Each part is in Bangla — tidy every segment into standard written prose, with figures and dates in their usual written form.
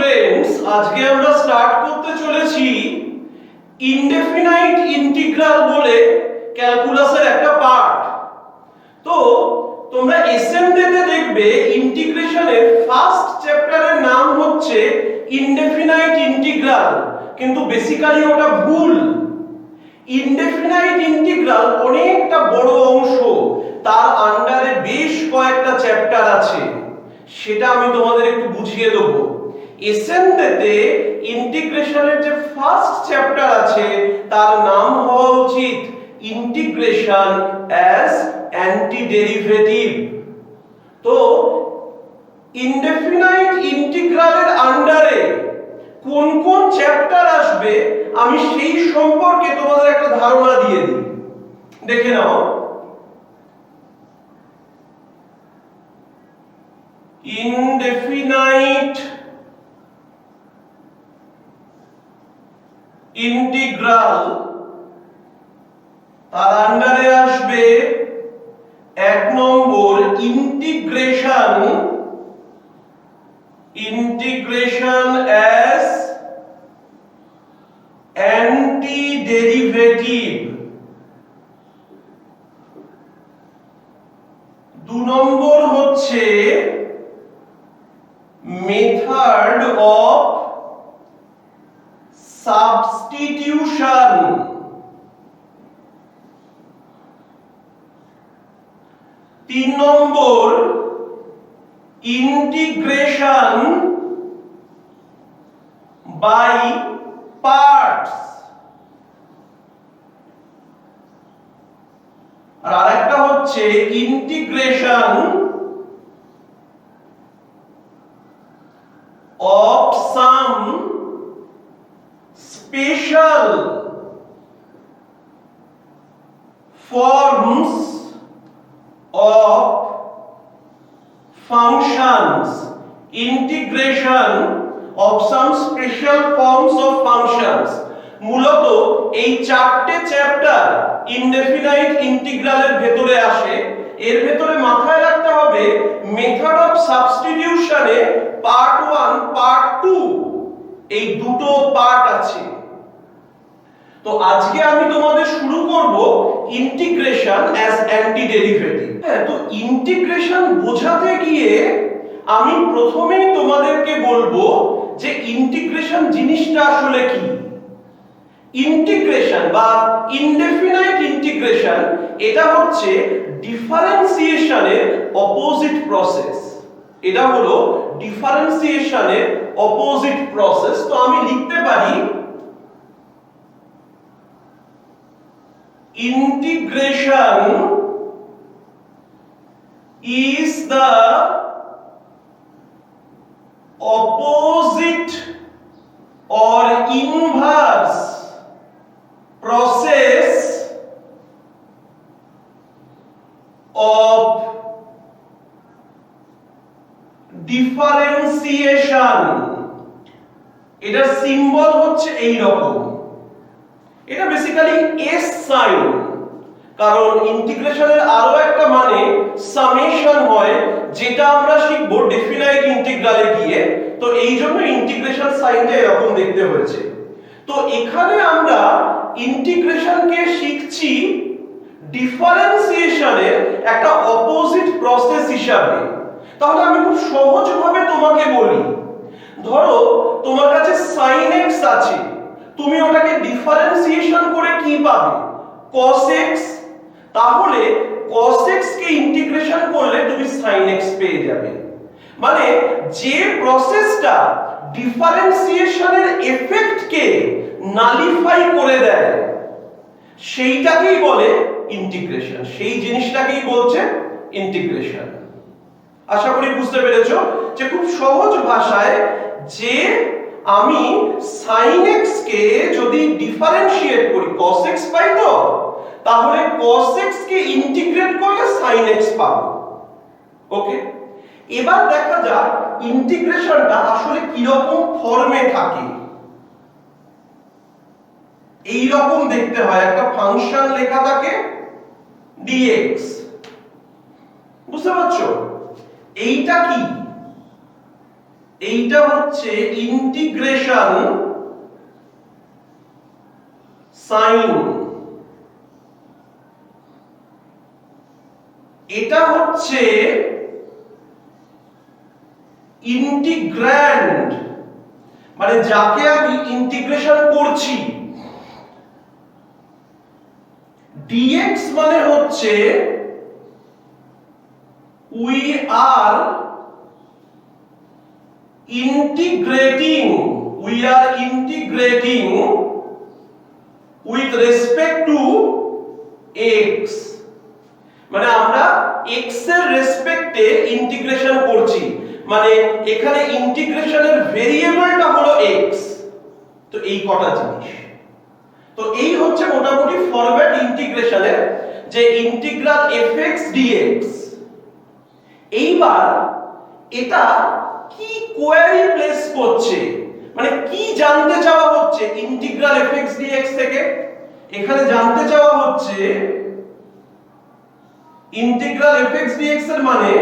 স্টুডেন্টস, আজকে আমরা স্টার্ট করতে চলেছি ইনডেফিনাইট ইন্টিগ্রাল বলে ক্যালকুলাসের একটা পার্ট। তো তোমরা এসএমডিতে দেখবে ইন্টিগ্রেশনের ফার্স্ট চ্যাপ্টারের নাম হচ্ছে ইনডেফিনাইট ইন্টিগ্রাল, কিন্তু বেসিক্যালি ওটা ভুল। ইনডেফিনাইট ইন্টিগ্রাল অনেকটা বড় অংশ, তার আন্ডারে বেশ কয়েকটা চ্যাপ্টার আছে, সেটা আমি তোমাদের একটু বুঝিয়ে দেব। এসএমডিতে ইন্টিগ্রেশনের যে ফার্স্ট চ্যাপ্টার আছে তার নাম হওয়া উচিত ইন্টিগ্রেশন অ্যাজ অ্যান্টি ডেরিভেটিভ। তো ইনডেফিনাইট ইন্টিগ্রালের আন্ডারে কোন কোন চ্যাপ্টার আসবে আমি সেই সম্পর্কে তোমাদের একটা ধারণা দিয়ে দিই। দেখে নাও, ইনডেফিনাইট ইন্টিগ্রাল, তার আন্ডারে আসবে এক নম্বর ইন্টিগ্রেশন অ্যাজ অ্যান্টি ডেরিভেটিভ। দু নম্বর হচ্ছে মেথড অফ সাবস্টিটিউশন। তিন নম্বর ইন্টিগ্রেশন বাই পার্টস। আর আরেকটা হচ্ছে integration of some special forms of functions. Integration of some special forms of functions. মূলত এই চারটে চ্যাপ্টার ইনডেফিনাইট ইন্টিগ্রালের ভেতরে আসে। এর ভেতরে মাথায় রাখতে হবে মেথড অফ সাবস্টিটিউশনে পার্ট 1 পার্ট 2 এই দুটো পার্ট আছে। তো আজকে আমি তোমাদের শুরু করব ইন্টিগ্রেশন অ্যাজ অ্যান্টি ডেরিভেটিভ। হ্যাঁ, তো ইন্টিগ্রেশন বোঝাতে গিয়ে আমি প্রথমেই তোমাদেরকে বলবো যে ইন্টিগ্রেশন জিনিসটা আসলে কি। ইন্টিগ্রেশন বা ইনডেফিনাইট ইন্টিগ্রেশন এটা হচ্ছে ডিফারেন্সিয়েশনের অপোজিট প্রসেস। এটা হলো ডিফারেন্সিয়েশনের অপোজিট প্রসেস। তো আমি লিখতে পারি integration is the opposite or inverse process of differentiation. এটার সিম্বল হচ্ছে এই রকম। এটা বেসিক্যালি এস সাইন, কারণ ইন্টিগ্রেশনের আরো একটা মানে সামেশন হয়, যেটা আমরা শিখব ডেফিনাইট ইন্টিগ্রালে গিয়ে। তো এই জন্য ইন্টিগ্রেশন সাইনটা এরকম দেখতে হয়েছে। তো এখানে আমরা ইন্টিগ্রেশনকে শিখছি ডিফারেন্সিয়েশনের একটা অপোজিট প্রসেস হিসাবে। তাহলে আমি খুব সহজভাবে তোমাকে বলি, ধরো তোমার কাছে sin x আছে, তুমি ওটাকে ডিফারেন্সিয়েশন করে কি পাবে? cos x। তাহলে cos x কে ইন্টিগ্রেশন করলে তুমি sin x পেয়ে যাবে। মানে যে প্রসেসটা ডিফারেন্সিয়েশনের এফেক্টকে নালিফাই করে দেয় সেইটাকেই বলে ইন্টিগ্রেশন, সেই জিনিসটাকেই বলছে ইন্টিগ্রেশন। আশা করি বুঝতে পেরেছো যে খুব সহজ ভাষায় যে আমি sin x কে যদি ডিফারেন্সিয়েট করি cos x পাই, তো তাহলে cos x কে ইন্টিগ্রেট করলে sin x পাবো। ওকে, এবার দেখা যাক ইন্টিগ্রেশনটা আসলে কি রকম ফর্মে থাকে। এই রকম দেখতে হয়, একটা ফাংশন লেখা থাকে dx, বুঝতে পারছো? এইটা কি? এইটা হচ্ছে ইন্টিগ্রেশন সাইন, এটা হচ্ছে ইন্টিগ্র্যান্ড, মানে যাকে আমি ইন্টিগ্রেশন করছি। dx মানে হচ্ছে we are integrating with respect to x, মানে আমরা x এর রেসপেক্টে ইন্টিগ্রেশন করছি, মানে এখানে ইন্টিগ্রেশনের ভেরিয়েবলটা হলো x। তো এই কটা জিনিস, তো এই হচ্ছে মোটামুটি ফরম্যাট ইন্টিগ্রেশনের, যে ইন্টিগ্রাল fx dx। এইবার এটা কি কোয়ারি প্লেস করছে, মানে কি জানতে চাওয়া হচ্ছে ইন্টিগ্রাল fx dx থেকে? এখানে জানতে চাওয়া হচ্ছে ইন্টিগ্রাল fx dx এর মানে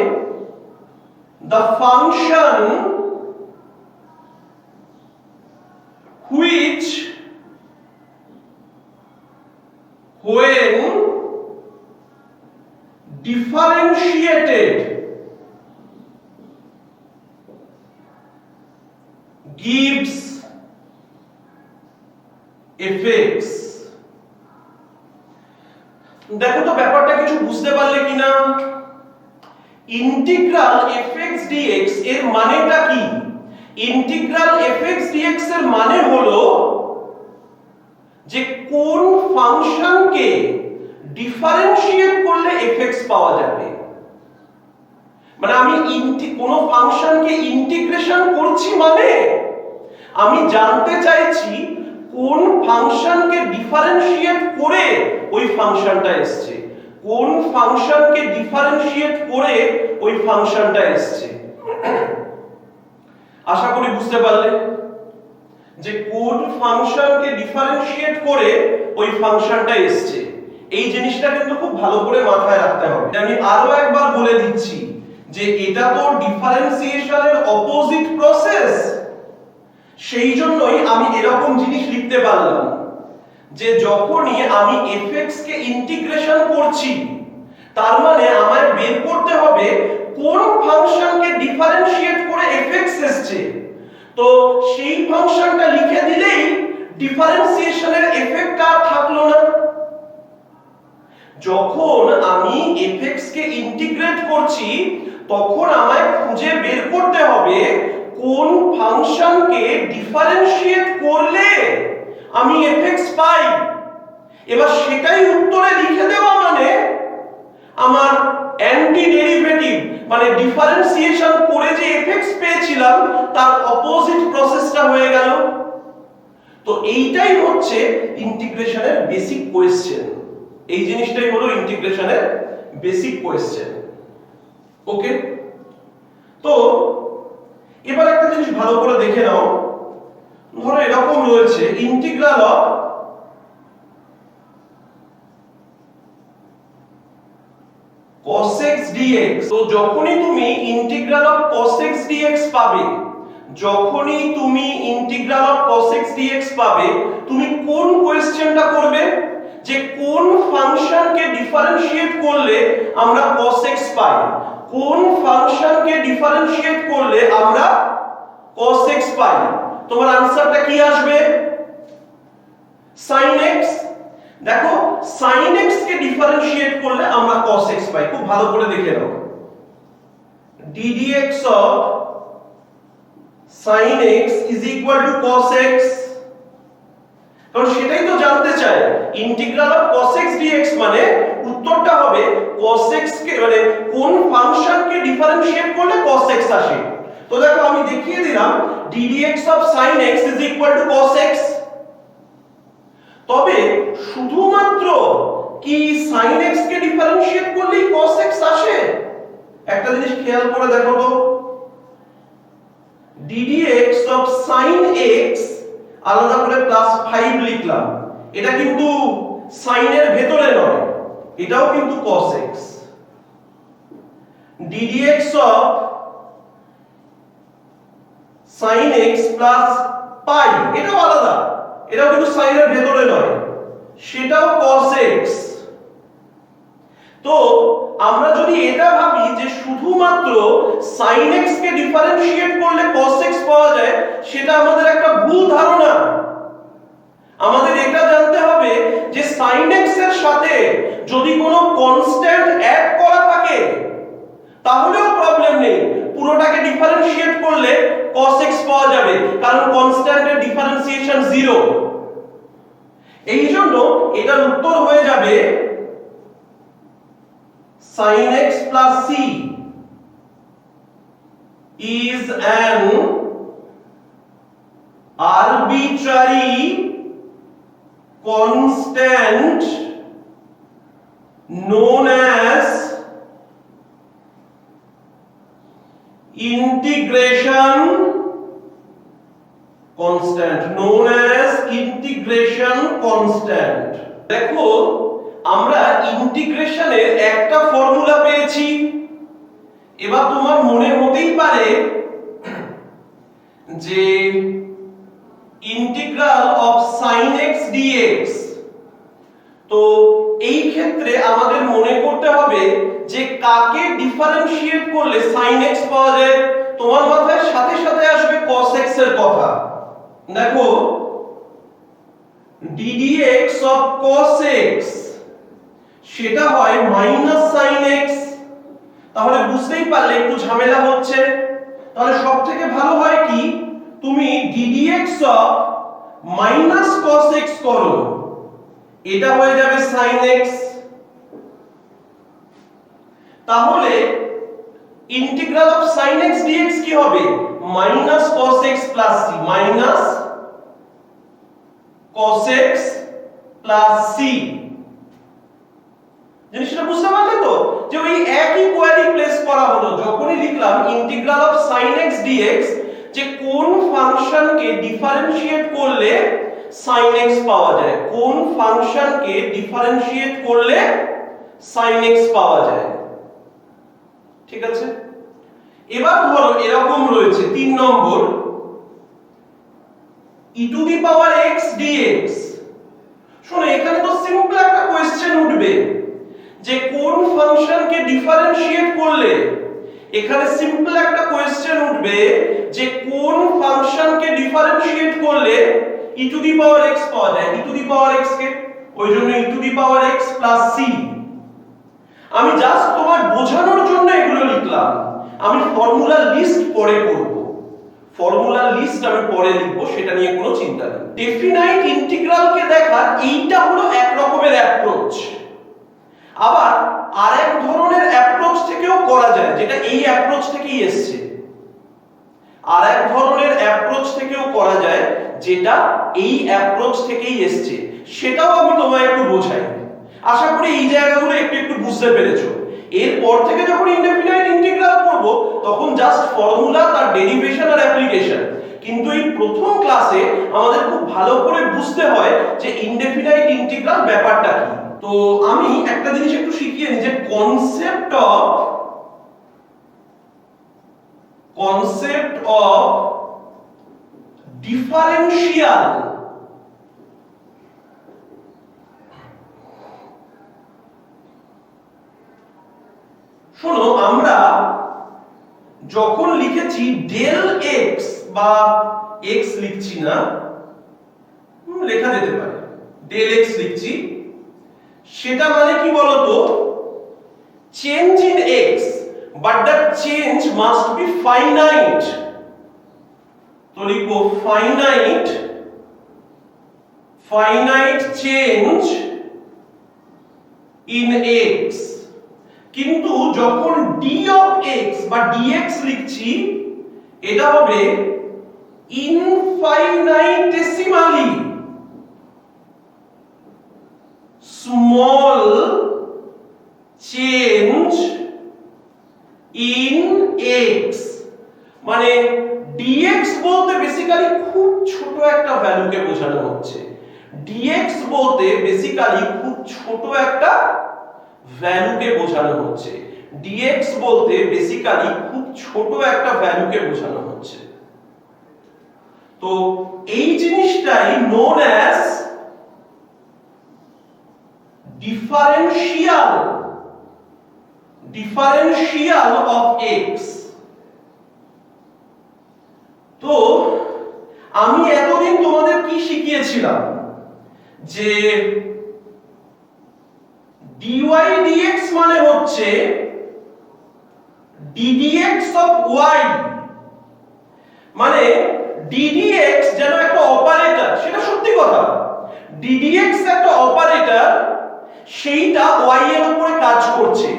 the function which when differentiated gives fx। দেখো তো ব্যাপারটা কিছু বুঝতে পারলে কিনা? ইন্টিগ্রাল fx dx এর মানেটা কি? ইন্টিগ্রাল fx dx এর মানে হলো যে কোন ফাংশনকে ডিফারেনশিয়েট করলে fx পাওয়া যাবে। মানে আমি কোন ফাংশনকে ইন্টিগ্রেশন করছি, মানে আমি জানতে চাইছি কোন ফাংশনকে ডিফারেনশিয়েট করে ওই ফাংশনটা এসেছে, কোন ফাংশনকে ডিফারেনশিয়েট করে ওই ফাংশনটা এসেছে। আশা করি বুঝতে পারলে যে কোন ফাংশনকে ডিফারেনশিয়েট করে ওই ফাংশনটা এসেছে। এই জিনিসটা কিন্তু খুব ভালো করে মাথায় রাখতে হবে। আমি আরো একবার বলে দিচ্ছি যে এটা তো ডিফারেন্সিয়েশনের অপোজিট প্রসেস, সেই জন্যই আমি এরকম জিনিস লিখতে পারলাম যে যখনই আমি fx কে ইন্টিগ্রেশন করছি, তার মানে আমায় বের করতে হবে কোন ফাংশনকে ডিফারেনশিয়েট করে fx এসেছে। তো সেই ফাংশনটা লিখে দিলেই ডিফারেন্সিয়েশনের এফেক্টটা থাকলো না। যখন আমি fx কে ইন্টিগ্রেট করছি, তখন আমায় খুঁজে বের করতে হবে কোন ফাংশনকে ডিফারেনশিয়েট করলে আমি fx পাই। এবার সেটাই উত্তরে লিখে দেওয়া মানে আমার অ্যান্টি ডেরিভেটিভ, মানে ডিফারেন্সিয়েশন করে যে fx পেয়েছিলাম তার অপোজিট প্রসেসটা হয়ে গেল। তো এইটাই হচ্ছে ইন্টিগ্রেশনের বেসিক কোয়েশ্চেন, এই জিনিসটাই হলো ইন্টিগ্রেশনের বেসিক কোয়েশ্চেন। ওকে, তো এবার একটা জিনিস ভালো করে দেখে নাও। ধরো এরকম রয়েছে integral of cos x dx। তো যখনই তুমি integral of cos x dx পাবে, যখনই তুমি integral of cos x dx পাবে, তুমি কোন কোশ্চেনটা করবে যে কোন ফাংশনকে ডিফারেনশিয়েট করলে আমরা cos x পাই, কোন ফাংশনকে ডিফারেনশিয়েট করলে আমরা cos x পাই। তোমার आंसरটা কি আসবে? sin x। দেখো sin x কে ডিফারেনশিয়েট করলে আমরা cos x পাই। খুব ভালো করে দেখে নাও, ddx of sin x is equal to cos x। কারণ সেটাই তো জানতে চাই, integral of cos x dx মানে উত্তরটা হবে cos x কে, মানে কোন ফাংশনকে ডিফারেনশিয়েট করলে cos x আসে। তো দেখো আমি দেখিয়ে দিলাম ddx of sin x is equal to cos x। তবে শুধুমাত্র কি sin x কে ডিফারেনশিয়েট করলেই cos x আসে? একটা জিনিস খেয়াল করে দেখো তো, ddx of sin x আলাদা করে +5 লিখলাম, এটা কিন্তু sin এর ভেতরে নয়, এটাও কিন্তু cos x। ddx of sin x plus পাই, এটাও আলাদা, এটাও কিন্তু sin এর ভেতরে নয়, সেটাও cos x। তো আমরা যদি এটা ভাবি যে শুধুমাত্র sin x কে ডিফারেনশিয়েট করলে cos x পাওয়া যায়, সেটা আমাদের একটা ভুল ধারণা। আমাদের এটা জানতে হবে যে sin x এর সাথে যদি কোনো কনস্ট্যান্ট অ্যাড করা থাকে তাহলেও প্রবলেম নেই, পুরোটাকে ডিফারেনশিয়েট করলে cos x পাওয়া যাবে, কারণ কনস্ট্যান্টের ডিফারেন্সিয়েশন 0। এই জন্য এটার উত্তর হয়ে যাবে sin x plus c is an arbitrary constant known as integration constant, দেখো আমরা ইন্টিগ্রেশনের একটা ফর্মুলা পেয়েছি। এবার তোমার মনে হতেই পারে যে integral of sin x dx, তো এই ক্ষেত্রে আমাদের মনে করতে হবে যে কাকে ডিফারেনশিয়েট করলে sin x পাওয়া যায়। তোমার মাথায় সাথে সাথে আসবে cos x এর কথা। দেখো ddx of cos x সেটা হয় মাইনাস sin x, তাহলে বুঝতেই পারলে একটু ঝামেলা হচ্ছে। তাহলে সবথেকে ভালো হয় কি, তুমি ddx of minus cos x করো, এটা হয়ে যাবে sin x। তাহলে integral of sin x dx কি হবে, minus cos x plus c, minus cos x plus c। জিনিসটা বুঝতে পারলে তো, যে ওই একই কোয়ারি প্লেস করা হলো, যখনই লিখলাম integral of sin x dx, যে কোন ফাংশনকে ডিফারেনশিয়েট করলে sin x পাওয়া যায়, কোন ফাংশনকে ডিফারেনশিয়েট করলে sin x পাওয়া যায়। ঠিক আছে, এবার ধরো এরকম রয়েছে 3 নম্বর e to the power x dx। শোনো এখানে তো সিম্পল একটা কোশ্চেন উঠবে যে কোন ফাংশনকে ডিফারেনশিয়েট করলে, এখানে সিম্পল একটা কোশ্চেন উঠবে যে কোন ফাংশনকে ডিফারেনশিয়েট করলে e to the power x পাওয়া যায়, e to the power x কে, ওই জন্য e to the power x plus c। আমি জাস্ট তোমার বোঝানোর জন্য এগুলো লিখলাম, আমি ফর্মুলা লিস্ট পরে করব, ফর্মুলা লিস্ট আমি পরে লিখব, সেটা নিয়ে কোনো চিন্তা নেই। ডেফিনাইট ইন্টিগ্রালকে দেখার এইটা হলো এক রকমের অ্যাপ্রোচ। আবার আরেক ধরনের অ্যাপ্রোচ থেকেও করা যায়, যেটা এই অ্যাপ্রোচ থেকেই এসেছে। আরেক ধরনের অ্যাপ্রোচ থেকেও করা যায়, যেটা এই অ্যাপ্রোচ থেকেই এসেছে, সেটাও আমি তোমায় একটু বোঝাই। আশা করি এই জায়গাগুলো একটু একটু বুঝতে পেরেছো। এরপর থেকে যখন ইনডেফিনাইট ইন্টিগ্রাল করব, তখন জাস্ট ফর্মুলা, তার ডেরিভেশন আর অ্যাপ্লিকেশন। কিন্তু এই প্রথম ক্লাসে আমাদের খুব ভালো করে বুঝতে হয় যে ইনডেফিনাইট ইন্টিগ্রাল ব্যাপারটা কি। তো আমি একটা জিনিস একটু শিখিয়ে নিই, যে কনসেপ্ট অফ ডিফারেনশিয়াল। শোনো আমরা যখন লিখেছি ডেল এক্স, বা এক্স লিখছি না, লেখা যেতে পারে ডেল এক্স লিখছি, সেটা মানে কি বলতো, change in x, but that change must be finite. তো লিখবো ফাইনাইট চেঞ্জ ইন এক্স। কিন্তু যখন d অফ x বা dx লিখছি, এটা হবে ইনফাইনাইটেসিমালি স্মল চেঞ্জ ইন x। মানে dx বলতে বেসিক্যালি খুব ছোট একটা ভ্যালুকে বোঝানো হচ্ছে, dx বলতে বেসিক্যালি খুব ছোট একটা ভ্যালুকে বোঝানো হচ্ছে, dx বলতে বেসিক্যালি খুব ছোট একটা ভ্যালুকে বোঝানো হচ্ছে। তো এই জিনিসটাই known as differential of x. তো আমি এতদিন তোমাদের কি শিখিয়েছিলাম যে dy dx মানে হচ্ছে ddx অফ y, মানে ddx যেন একটা অপারেটর, সেটা সত্যি কথা, ddx একটা অপারেটর, সেইটা y এর উপরে কাজ করছে,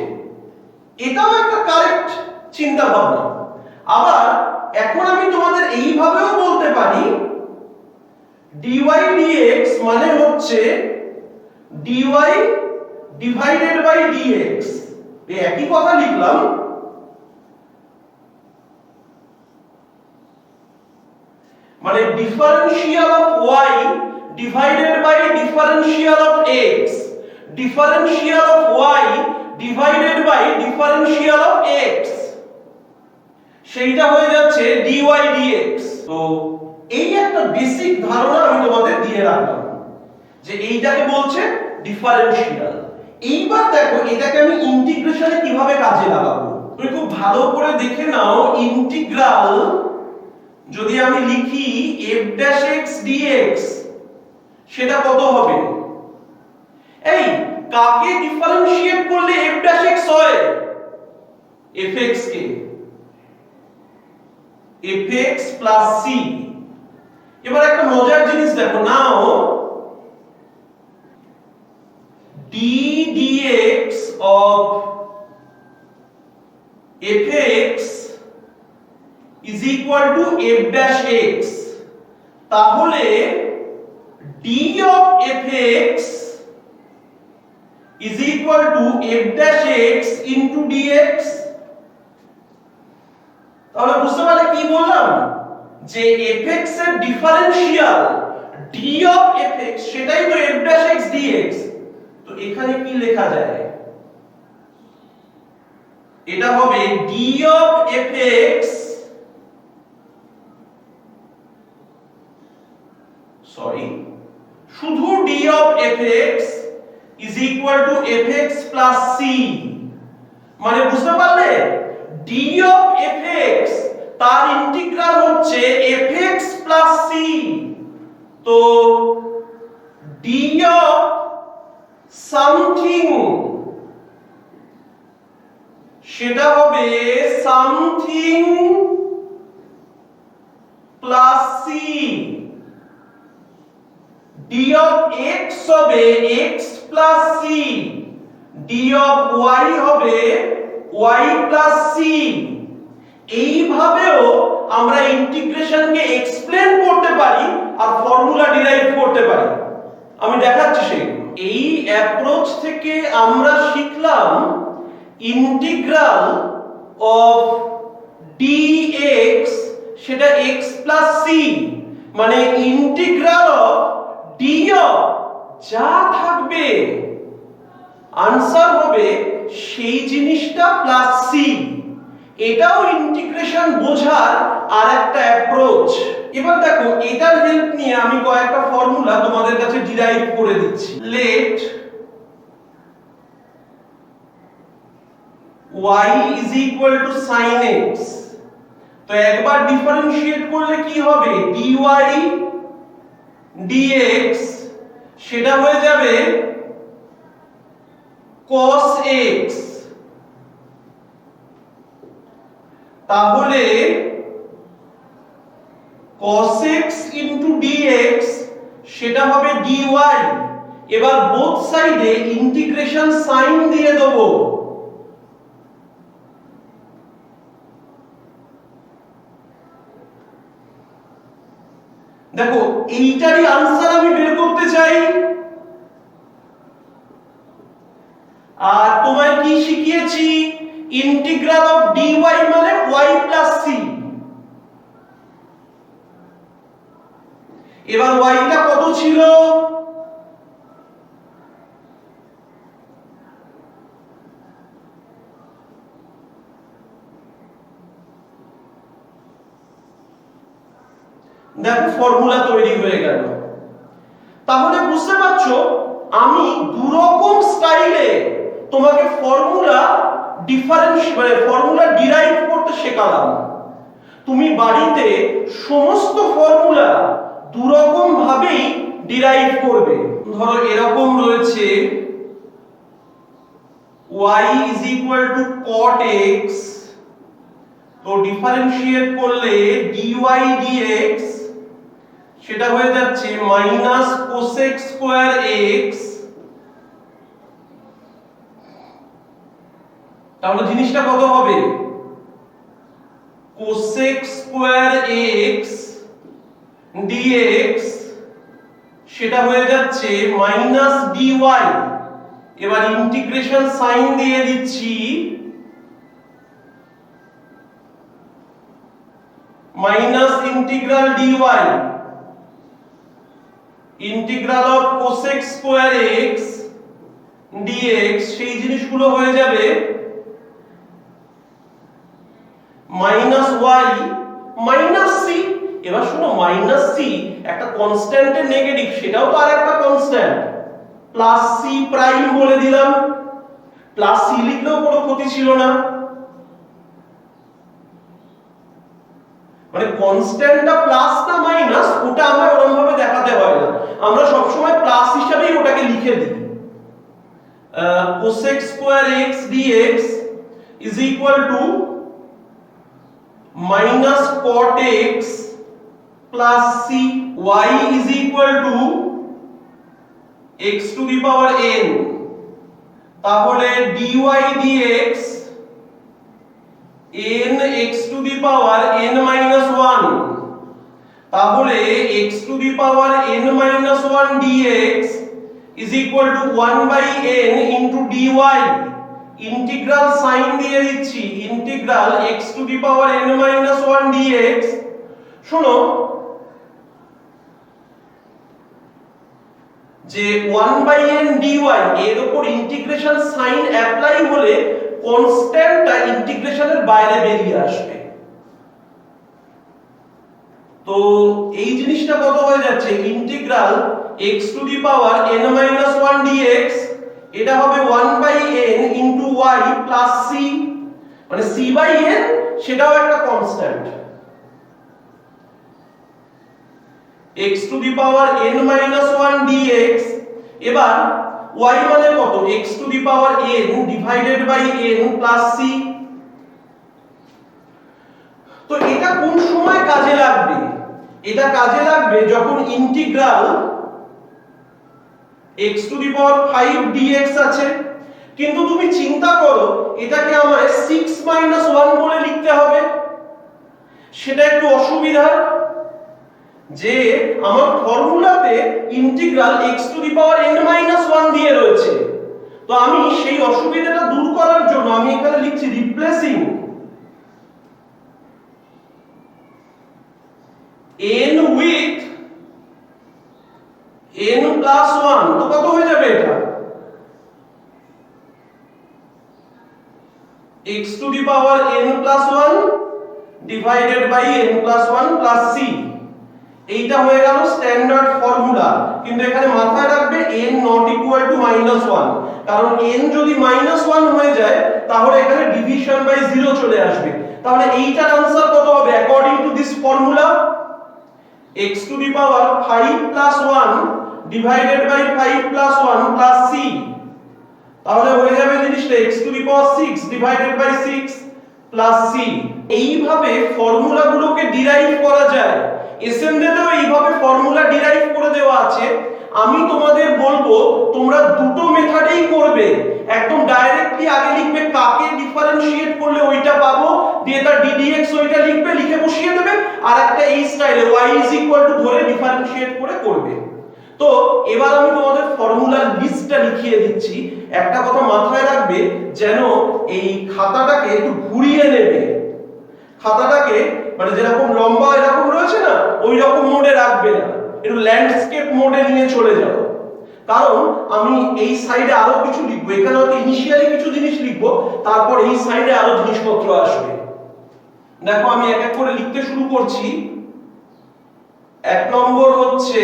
এটাও একটা কারেক্ট চিন্তা ভাবনা। আবার এখন আমি তোমাদের এইভাবেও বলতে পারি dy dx মানে হচ্ছে dy ডিভাইডেড বাই dx, এই একই কথা লিখলাম। মানে differential of y divided by differential of x, differential of y divided by differential of x, সেইটা হয়ে যাচ্ছে dy dx। তো এই একটা বেসিক ধারণা আমি তোমাদের দিয়ে রাখলাম যে এইটাকে বলছে ডিফারেনশিয়াল। এইবার দেখো এটাকে আমি ইন্টিগ্রেশনে কিভাবে কাজে লাগাবো। তুমি খুব ভালো করে দেখে নাও, ইন্টিগ্রাল যদি আমি লিখি f' dx সেটা কত হবে? এই কাকে ডিফারেনশিয়েট করলে f' হয়? fx কে, fx প্লাস c। এবার একটা মজার জিনিস দেখো, নাও d dx of fx is equal to f', তাহলে d of fx is equal to f' into dx। তাহলে বুঝতে পারলে কি বললাম, যে fx এর ডিফারেনশিয়াল d of fx সেটাই তো f' dx। তো এখানে কি লেখা যায়? এটা হবে d of fx, সরি, শুধু d of fx is equal to fx plus c। মানে বুঝতে পারলে d of fx তার ইন্টিগ্রাল হচ্ছে fx plus c। তো d of সামথিং সেটা হবে something plus c, d of x হবে x plus c, d of y হবে y plus c। এইভাবেও আমরা ইন্টিগ্রেশনকে এক্সপ্লেন করতে পারি আর ফর্মুলা ডিরাইভ করতে পারি। আমি দেখাচ্ছি সেগুলো। এই অ্যাপ্রোচ থেকে আমরা শিখলাম ইন্টিগ্রাল অফ dx সেটা x plus c, মানে ইন্টিগ্রাল অফ d অফ যা থাকবে আনসার হবে সেই জিনিসটা প্লাস c। এটাও ইন্টিগ্রেশন বোঝার আরেকটা অ্যাপ্রোচ। এবার দেখো এটার হেল্প নিয়ে আমি কয়েকটা ফর্মুলা তোমাদের কাছে ডিরাইভ করে দিচ্ছি। Let y is equal to sin x, তো একবার ডিফারেনশিয়েট করলে কি হবে? dy dx সেটা হয়ে যাবে cos x। তাহলে cos x into dx সেটা হবে dy। এবার বোথ সাইডে ইন্টিগ্রেশন সাইন দিয়ে দেব। দেখো এইটারই আনসার আমি বের করতে চাই। আর তোমায় কি শিখিয়েছি? ইন্টিগ্রাল অফ dy মানে y plus c। এবার y টা কত ছিল? দেখো ফর্মুলা তৈরি হয়ে গেল। তাহলে বুঝতে পারছো আমি দুরকম স্টাইলে তোমাকে ফর্মুলা ফর্মুলা ডিরাইভ করতে শেখালাম। তুমি বাড়িতে সমস্ত ফর্মুলা দুরকম ভাবেই ডিরাইভ করবে। ধরো এরকম রয়েছে y is equal to cot x, তো ডিফারেন্সিয়েট করলে dy dx সেটা হয়ে যাচ্ছে মাইনাস cosec স্কয়ার x। তাহলে জিনিসটা কত হবে? cosec স্কয়ার x dx সেটা হয়ে যাচ্ছে মাইনাস dy। এবার ইন্টিগ্রেশন সাইন দিয়ে দিচ্ছি, minus integral dy integral of cosec square x dx সেই জিনিসগুলো হয়ে যাবে মাইনাস y মাইনাস c। এবার শুনো মাইনাস c একটা কনস্ট্যান্টের নেগেটিভ, সেটাও তো আরেকটা কনস্ট্যান্ট, প্লাস c প্রাইম বলে দিলাম। প্লাস c লিখলেও কোনো ক্ষতি ছিল না, মানে কনস্ট্যান্টটা প্লাস না মাইনাস ওটা আমরা ওরকম ভাবে দেখাতে হয় না, আমরা সব সময় প্লাস হিসাবেই ওটাকে লিখে দিই। cosec square x dx is equal to minus cot x plus c, y is equal to x to the power n। তাহলে dy dx n x to the power n minus 1, তাহলে x to the power n minus 1 dx is equal to 1 by n into dy। Integral sign দিয়ে দিচ্ছি, integral x to the power n minus 1 dx। শোনো যে 1 by n dy এর উপর ইন্টিগ্রেশন সাইন অ্যাপ্লাই হলে কনস্ট্যান্টটা ইন্টিগ্রেশনের বাইরে বেরিয়ে আসবে। তো এই জিনিসটা কত হয়ে যাচ্ছে? Integral x to the power n minus 1 dx এটা হবে 1 by n into y plus c, মানে c by n সেটাও একটা constant. x to the power n minus 1 dx, এবার y মানে কত? x to the power n divided by n plus c। তো এটা কোন সময় কাজে লাগবে? এটা কাজে লাগবে যখন integral x to the power 5 dx আছে, কিন্তু তুমি চিন্তা করো এটাকে আমায় 6 minus 1 বলে লিখতে হবে, সেটা একটু অসুবিধা যে আমার ফর্মুলাতে integral x to the power n minus 1 দিয়ে রয়েছে। তো আমি সেই অসুবিধাটা দূর করার জন্য আমি এখানে লিখছি replacing n with n plus 1। তো কত হয়ে যাবে এটা? x to the power n plus 1 divided by n plus 1 plus c। এইটা হয়ে গেল স্ট্যান্ডার্ড ফর্মুলা, কিন্তু এখানে মাথায় রাখবে n not equal to -1, কারণ n যদি -1 হয়ে যায় তাহলে এখানে ডিভিশন বাই 0 চলে আসবে। তাহলে এইটার आंसर কত হবে according to this formula? x to the power 5 plus 1 divided by 5 plus 1 plus c। তাহলে হয়ে যাবে জিনিসটা x to the power 6 divided by 6 plus c। এইভাবে ফর্মুলাগুলোকে ডিরাইভ করা যায়। এসএমডিতেও এইভাবে ফর্মুলা ডিরাইভ করে দেওয়া আছে। আমি তোমাদের বলবো তোমরা দুটো মেথডেই করবে, একদম ডাইরেক্টলি আগে লিখবে কাকে ডিফারেন্সিয়েট করলে ওইটা পাবো, দিয়ে তার ddx ওইটা লিখবে, লিখে বসিয়ে দেবে, আর একটা এই স্টাইলে y is equal to ধরে ডিফারেন্সিয়েট করে করবে। তো এবার আমি তোমাদের ফর্মুলার লিস্টটা লিখিয়ে দিচ্ছি। একটা কথা মাথায় রাখবে, যেন এই খাতাটাকে একটু ঘুরিয়ে নেবে, খাতাটাকে মানে যেরকম লম্বা এরকম রয়েছে না ওই রকম মোডে রাখবে না, একটু ল্যান্ডস্কেপ মোডে নিয়ে চলে যাও। কারণ আমি এই সাইডে আরো কিছু লিখবো, এখানে হয়তো ইনিশিয়ালি কিছু জিনিস লিখবো, তারপর এই সাইডে আরো জিনিসপত্র আসবে। দেখো আমি এক এক করে লিখতে শুরু করছি। এক নম্বর হচ্ছে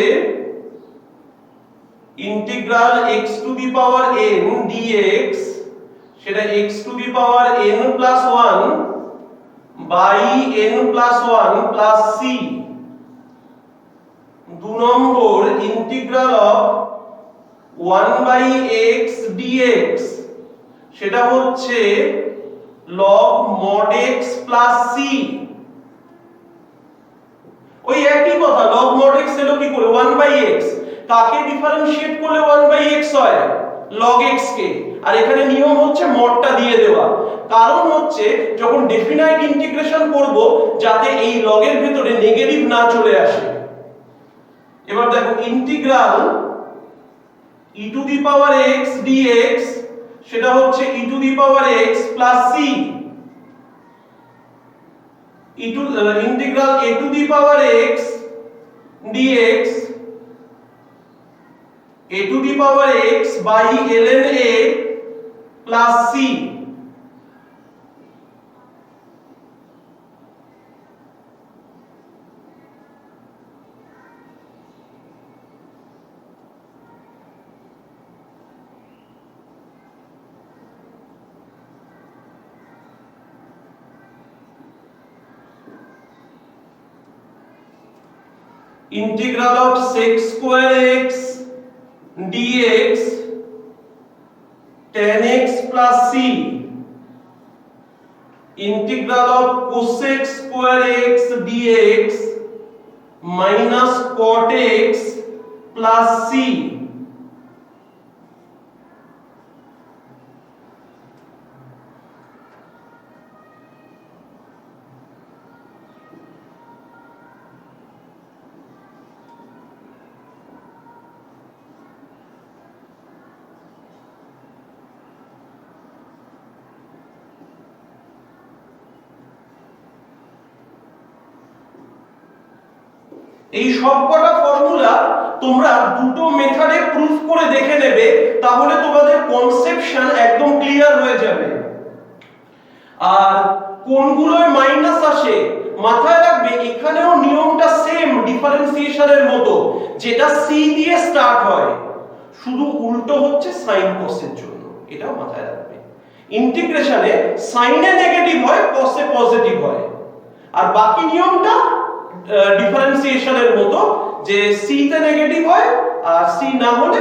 integral x to the power n dx, সেটা x to the power n plus 1 by n plus 1 plus c। দু নম্বর integral of 1 by x dx, সেটা হচ্ছে log mod x plus c। ওই একই কথা, log mod x এলো কি করে 1 বাই x, কাকে ডিফারেনশিয়েট করলে 1 বাই x হয়, log x কে। আর এখানে নিয়ম হচ্ছে মডটা দিয়ে দেওয়া, কারণ হচ্ছে যখন ডেফিনাইট ইন্টিগ্রেশন করব যাতে এই log এর ভিতরে নেগেটিভ না চলে আসে। এবার দেখো integral e to the power x dx, সেটা হচ্ছে e to the power x plus c। Integral a to the power x dx, a to the power x by ln a plus c। integral of sec square x dx tan x plus c, integral of cosec square x dx minus cot x plus c। এই সবকটা ফর্মুলা তোমরা দুটো মেথডে প্রুফ করে দেখে নেবে, তাহলে তোমাদের কনসেপশন একদম ক্লিয়ার হয়ে যাবে। আর কোনগুলোয় মাইনাস আসে মাথায় রাখবে, এখানেও নিয়মটা সেম ডিফারেন্সিয়েশনের মতো, যেটা সি দিয়ে স্টার্ট হয়, শুধু উল্টো হচ্ছে সাইন কসের জন্য, এটাও মাথায় রাখবে। ইন্টিগ্রেশনে সাইনে নেগেটিভ হয়, কসে পজিটিভ হয়, আর বাকি নিয়মটা ডিফারেন্সিয়েশনের মতো, যে সি তে নেগেটিভ হয় আর সি না হলে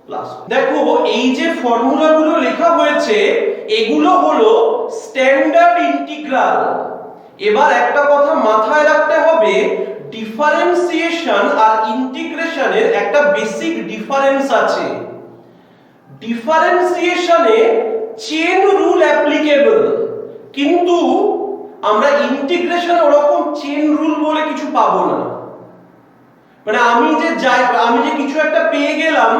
প্লাস। দেখো এই যে ফর্মুলাগুলো লেখা হয়েছে এগুলো হলো স্ট্যান্ডার্ড ইন্টিগ্রাল। এবার একটা কথা মাথায় রাখতে হবে, ডিফারেন্সিয়েশন আর ইন্টিগ্রেশনের একটা বেসিক ডিফারেন্স আছে। ডিফারেন্সিয়েশনে চেন রুল অ্যাপ্লিকেবল, কিন্তু আমরা ইন্টিগ্রেশনে ওরকম চেন রুল বলে কিছু পাবো না। মানে আমি যে কিছু একটা পেয়ে গেলাম,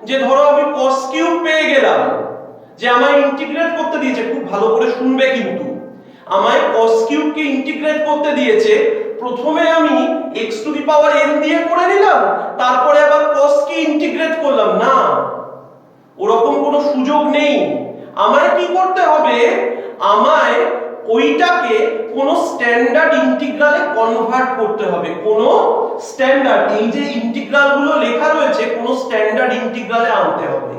যে ধরো আমি cos কিউব পেয়ে গেলাম, যে আমায় ইন্টিগ্রেট করতে দিয়েছে, খুব ভালো করে শুনবে কিন্তু, আমায় cos কিউব কে ইন্টিগ্রেট করতে দিয়েছে, প্রথমে আমি x to the power n দিয়ে করে নিলাম, তারপরে আবার cos কে ইন্টিগ্রেট করলাম না, ওরকম কোনো সুযোগ নেই। আমায় কি করতে হবে, আমায় ওইটাকে কোন স্ট্যান্ডার্ড ইন্টিগ্রালে কনভার্ট করতে হবে। কোন স্ট্যান্ডার্ড, এই যে ইন্টিগ্রাল গুলো লেখা রয়েছে কোন স্ট্যান্ডার্ড ইন্টিগ্রালে আনতে হবে।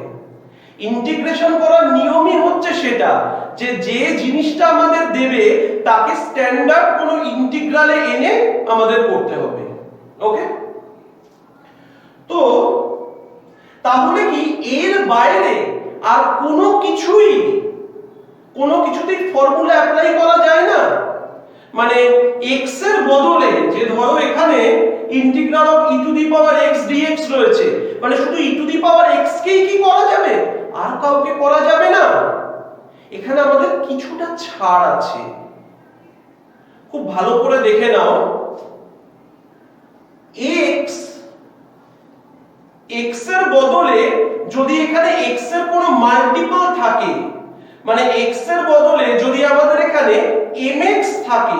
ইন্টিগ্রেশন করার নিয়মই হচ্ছে সেটা, যে যে জিনিসটা আমাদের দেবে তাকে স্ট্যান্ডার্ড কোন ইন্টিগ্রালে এনে আমাদের করতে হবে। ওকে, তো তাহলে কি এর বাইরে আর কোনো কিছুতেই ফর্মুলা অ্যাপ্লাই করা যায় না? মানে x এর বদলে, যে ধরো এখানে integral of e to the power x dx রয়েছে, মানে শুধু e to the power x কেই কি করা যাবে, আর কাউকে করা যাবে না? এখানে আমাদের কিছুটা ছাড় আছে, খুব ভালো করে দেখে নাও। x এর বদলে যদি এখানে x এর কোনো মাল্টিপল থাকে, মানে x এর বদলে যদি আমাদের এখানে mx থাকে,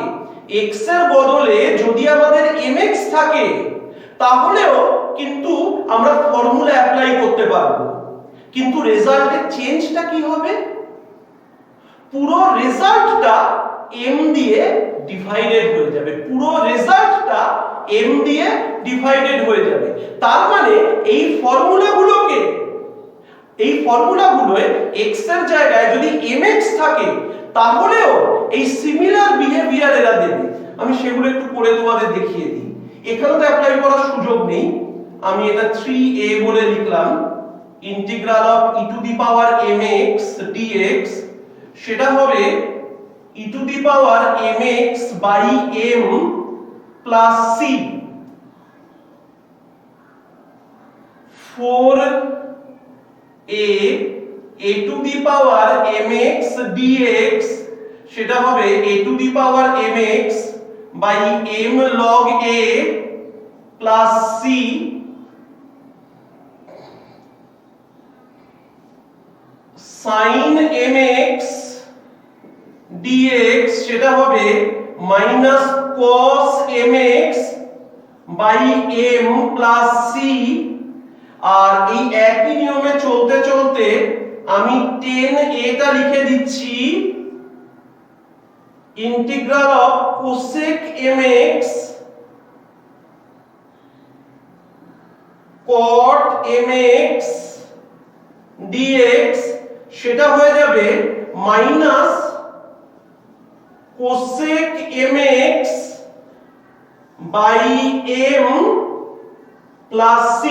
x এর বদলে যদি আমাদের mx থাকে, তাহলেও কিন্তু আমরা ফর্মুলা অ্যাপ্লাই করতে পারবো। কিন্তু রেজাল্টের চেঞ্জটা কি হবে? পুরো রেজাল্টটা m দিয়ে ডিভাইডেড হয়ে যাবে, পুরো রেজাল্টটা m দিয়ে ডিভাইডেড হয়ে যাবে। তার মানে এই ফর্মুলাগুলোয় x এর জায়গায় যদি mx থাকে তাহলেও এই সিমিলার বিহেভিয়ার এরা দেবে। আমি সেগুলো একটু করে তোমাদের দেখিয়ে দিই। এখানে তো অ্যাপ্লাই করার সুযোগ নেই, আমি এটা 3a বলে লিখলাম। Integral of e to the power mx dx সেটা হবে e to the power mx by m plus c 4a to the power mx dx সেটা হবে a to the power mx by m log a plus c sin mx dx সেটা হবে minus cos mx by m plus c। আর এই একই নিয়মে চলতে চলতে আমি 10a টা লিখে দিচ্ছি integral of cosec mx cot mx dx সেটা হয়ে যাবে minus cosec mx by m plus c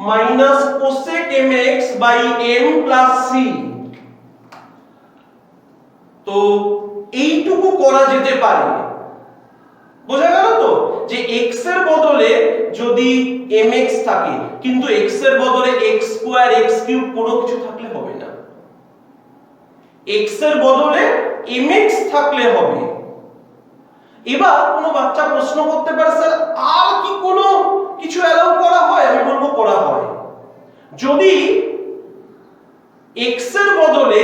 minus cosec mx by m plus c। তো এইটুকু করা যেতে পারে, বোঝা গেল তো যে x এর বদলে যদি mx থাকে কিন্তু x এর বদলে x স্কয়ার x কিউব কোনো কিছু থাকলে হবে না, x এর বদলে mx থাকলে হবে। এবার কোনো বাচ্চা প্রশ্ন করতে পারে স্যার আর কি কোনো কিছু অ্যালাউ করা হয়? আমি বলবো করা হয়। যদি x এর বদলে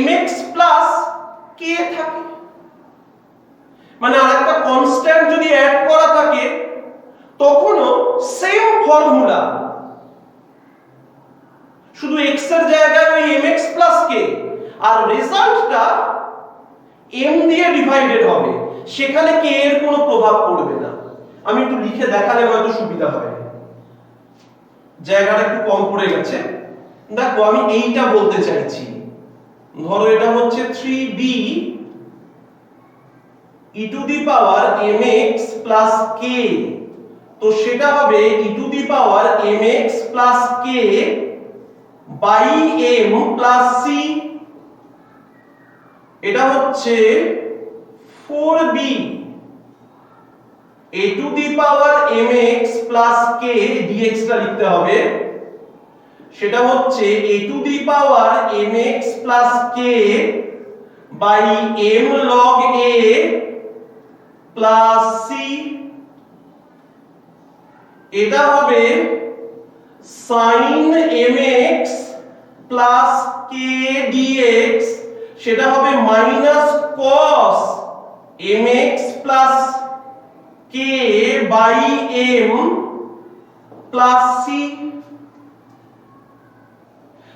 mx প্লাস k থাকে, মানে আরেকটা কনস্ট্যান্ট যদি অ্যাড করা থাকে তখনও সেম ফর্মুলা, শুধু x এর জায়গায় ওই mx প্লাস k আর রেজাল্টটা m দিয়ে ডিভাইডেড হবে, সেখানে k এর কোনো প্রভাব পড়বে না। আমি একটু লিখে দেখালে হয়তো সুবিধা হয়, জায়গাটা একটু কম পড়ে গেছে। দেখো আমি এইটা বলতে চাইছি, ধরো এটা হচ্ছে 3b e to the power mx plus k, তো সেটা হবে e to the power mx plus k by m plus c। এটা হচ্ছে 4b a to the power mx plus k dx টা লিখতে হবে, সেটা হচ্ছে a to the power mx plus k by m log a plus c। এটা হবে sin mx plus k dx সেটা হবে minus cos mx plus k by m plus c।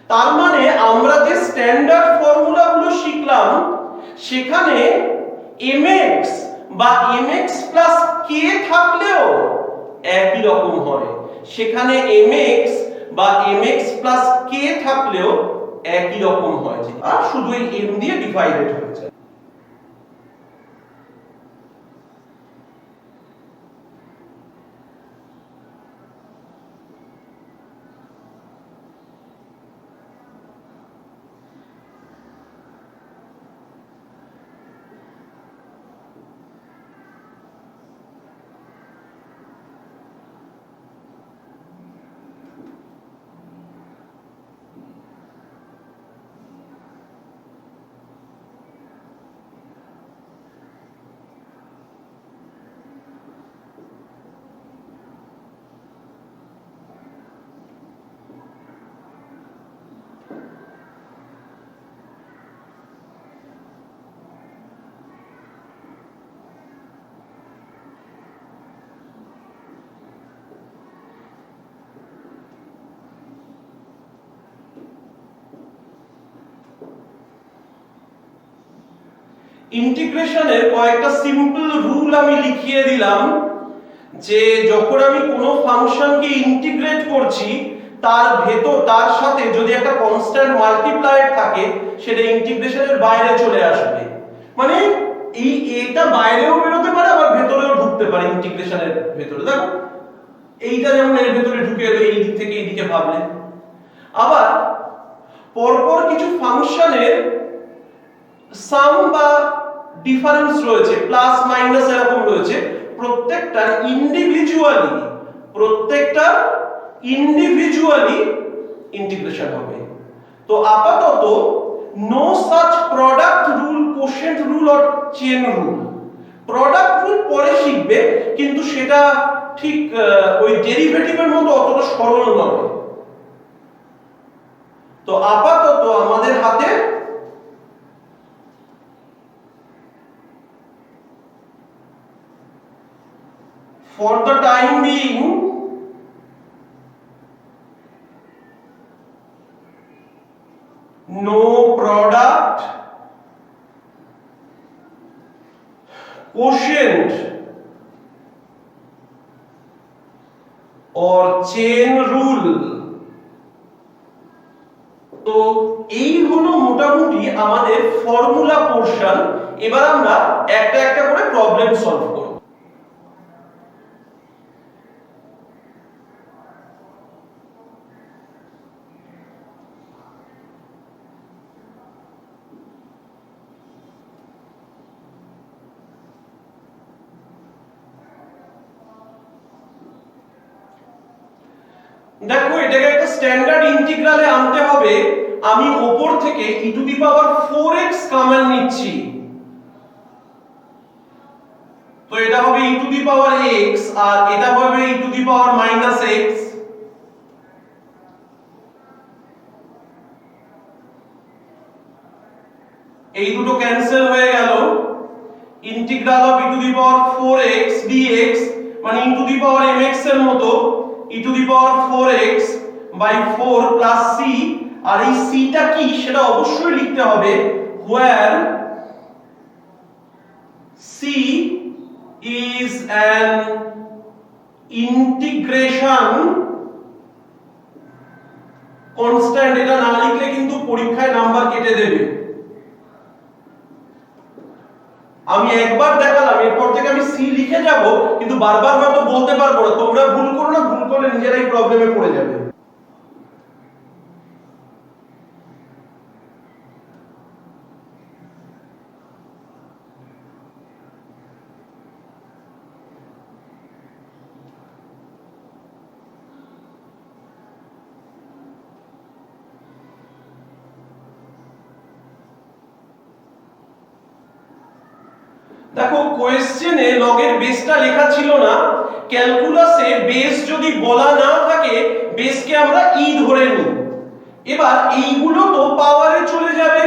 তার মানে আমরা যে স্ট্যান্ডার্ড ফর্মুলাগুলো শিখলাম সেখানে mx বা mx প্লাস k থাকলেও একই রকম হয়, সেখানে mx বা mx প্লাস k থাকলেও একই রকম হয়, আর শুধু এই m দিয়ে ডিভাইডেড হয়ে যায়। ইন্টিগ্রেশনের কয়েকটা সিম্পল রুল আমি লিখিয়ে দিলাম, যে যখন আমি কোনো ফাংশনকে ইন্টিগ্রেট করছি তার সাথে যদি একটা কনস্ট্যান্ট মাল্টিপ্লায়ার থাকে সেটা ইন্টিগ্রেশনের বাইরে চলে আসবে। মানে এই এটা বাইরেও বেরোতে পারে আবার ভেতরেও ঢুকতে পারে ইন্টিগ্রেশনের ভেতরে। দেখো এইটা যেমন এর ভেতরে ঢুকে এলো এই দিক থেকে এইদিকে ভাবলে, আবার পরপর কিছু ফাংশনের সাম বা ডিফারেন্স রয়েছে, প্লাস মাইনাস এরকম রয়েছে, প্রত্যেকটার ইন্ডিভিজুয়ালি ইন্টিগ্রেশন হবে। তো আপাতত no such product rule, quotient rule or chain rule. Product rule পরে শিখবে, কিন্তু সেটা ঠিক ওই ডেরিভেটিভের মতো অতটা সরল নয়। তো আপাতত আমাদের হাতে for the time being no product, quotient or chain rule। তো এই হলো মোটামুটি আমাদের ফর্মুলা পোরশন। এবার আমরা একটা একটা করে প্রবলেম সলভ করব। দেখো এটাকে একটা স্ট্যান্ডার্ড ইন্টিগ্রালে আনতে হবে। আমি উপর থেকে e to the power 4x common নিচ্ছি, তো এটা হবে e to the power x আর এটা হবে e to the power minus x। এই দুটো ক্যান্সেল হয়ে গেল। Integral of e to the power 4x dx মানে e to the power mx এর মতো, e to the power 4x by 4 plus c। আর এই c টা কি সেটা অবশ্যই লিখতে হবে, where c is an integration constant। এটা না লিখলে কিন্তু পরীক্ষায় নাম্বার কেটে দেবে। আমি একবার দেখালাম, এরপর থেকে আমি সি লিখে যাব, কিন্তু বারবার হয়তো বলতে পারবো না। তোমরা ভুল করো না, ভুল করলে নিজেরাই প্রবলেমে পড়ে যাবে। দেখো কোয়েশ্চেনে লগের বেসটা লেখা ছিল না। ক্যালকুলাসে বেস যদি বলা না থাকে বেসকে আমরা ই ধরে নিই। এবার এইগুলো তো পাওয়ারে চলে যাবে,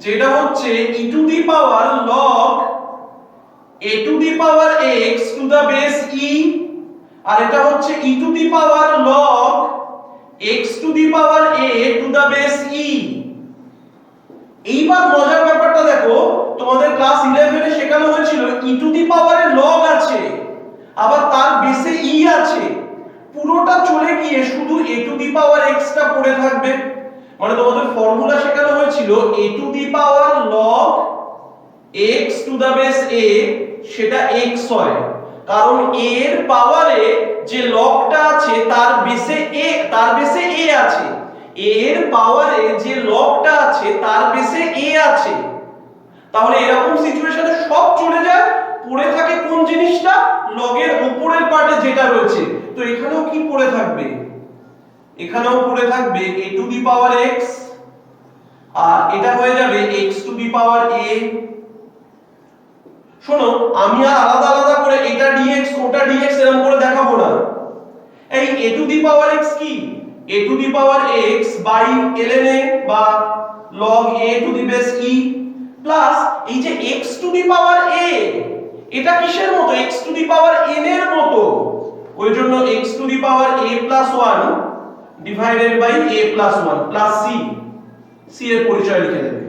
যেটা হচ্ছে e to the power log a to the power x to the base e, আর এটা হচ্ছে e to the power log x to the power a to the base e. এইবার মজার ব্যাপারটা দেখো, তোমাদের ক্লাস 11 এ শেখানো হয়েছিল ই টু দি পাওয়ারে লগ আছে, আবার তার বেসে ই আছে। পুরোটা চলে গিয়ে শুধু এ টু দি পাওয়ার x টা পড়ে থাকবে। মানে তোমাদের ফর্মুলা শেখানো হয়েছিল a to the power log x to the base a, সেটা x হয়, কারণ a এর পাওয়ারে যে লগটা আছে তার বেসে a আছে। a এর পাওয়ারে যে লগটা আছে তার বেসে a আছে। তাহলে এরকম সিচুয়েশনে সব চলে যায়, পড়ে থাকে কোন জিনিসটা, লগের উপরের পার্টে যেটা রয়েছে। তো এখানেও কি পড়ে থাকবে, এখানেও পড়ে থাকবে a to the power x, আর এটা হয়ে যাবে x to the power a। শোনো, আমি আর আলাদা আলাদা করে এটা dx ওটা dx এরকম করে দেখাবো না। এই a to the power x কি, a to the power x by ln a বা log a to the power e, plus এই যে x to the power a, এটা কিসের মতো, x to the power n এর মতো, ওই জন্য x to the power a plus 1 divided by a plus 1 plus c। C এর পরিচয় লিখে দেবে।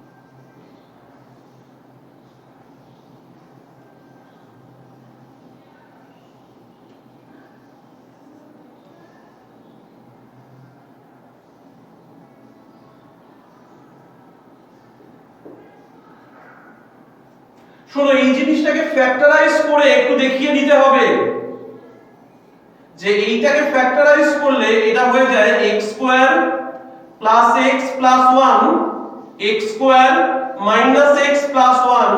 শোনো, এই জিনিসটাকে ফ্যাক্টরাইজ করে একটু দেখিয়ে দিতে হবে যে এইটাকে ফ্যাক্টরাইজ করলে এটা হয়ে যায় x square plus x plus 1 x square minus x plus 1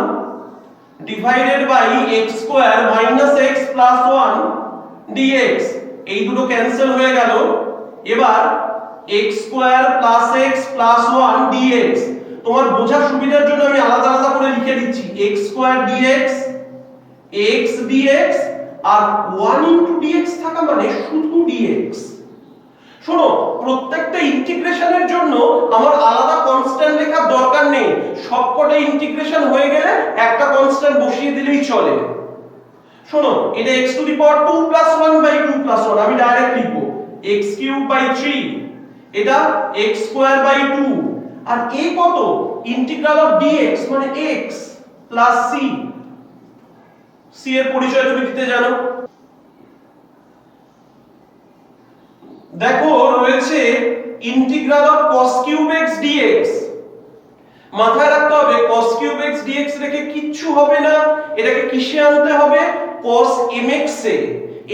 divided by x square minus x plus 1 dx। এই দুটো ক্যান্সেল হয়ে গেল। এবার x square plus x plus 1 dx। তোমার বোঝার সুবিধার জন্য আমি আলাদা আলাদা করে লিখে দিচ্ছি x square dx x dx আর 1 ইনটু dx থাকা মানে শুধু dx। শোনো, প্রত্যেকটা ইন্টিগ্রেশনের জন্য আমার আলাদা কনস্ট্যান্ট লেখার দরকার নেই, সবকটা ইন্টিগ্রেশন হয়ে গেলে একটা কনস্ট্যান্ট বসিয়ে দিলেই চলে। শোনো, এটা x to the power 2 plus 1 by 2 plus 1 আমি ডাইরেক্ট লিখবো x কিউব বাই 3, এটা x স্কয়ার বাই 2 আর a কত ইন্টিগ্রাল অফ dx মানে x প্লাস c। c এর পরিচয় তুমি দিতে জানো। দেখো রয়েছে integral of cos cube x dx। মাথায় রাখতে হবে cos কিউব x dx রেখে কিচ্ছু হবে না, এটাকে কিসে আনতে হবে cos mx এ।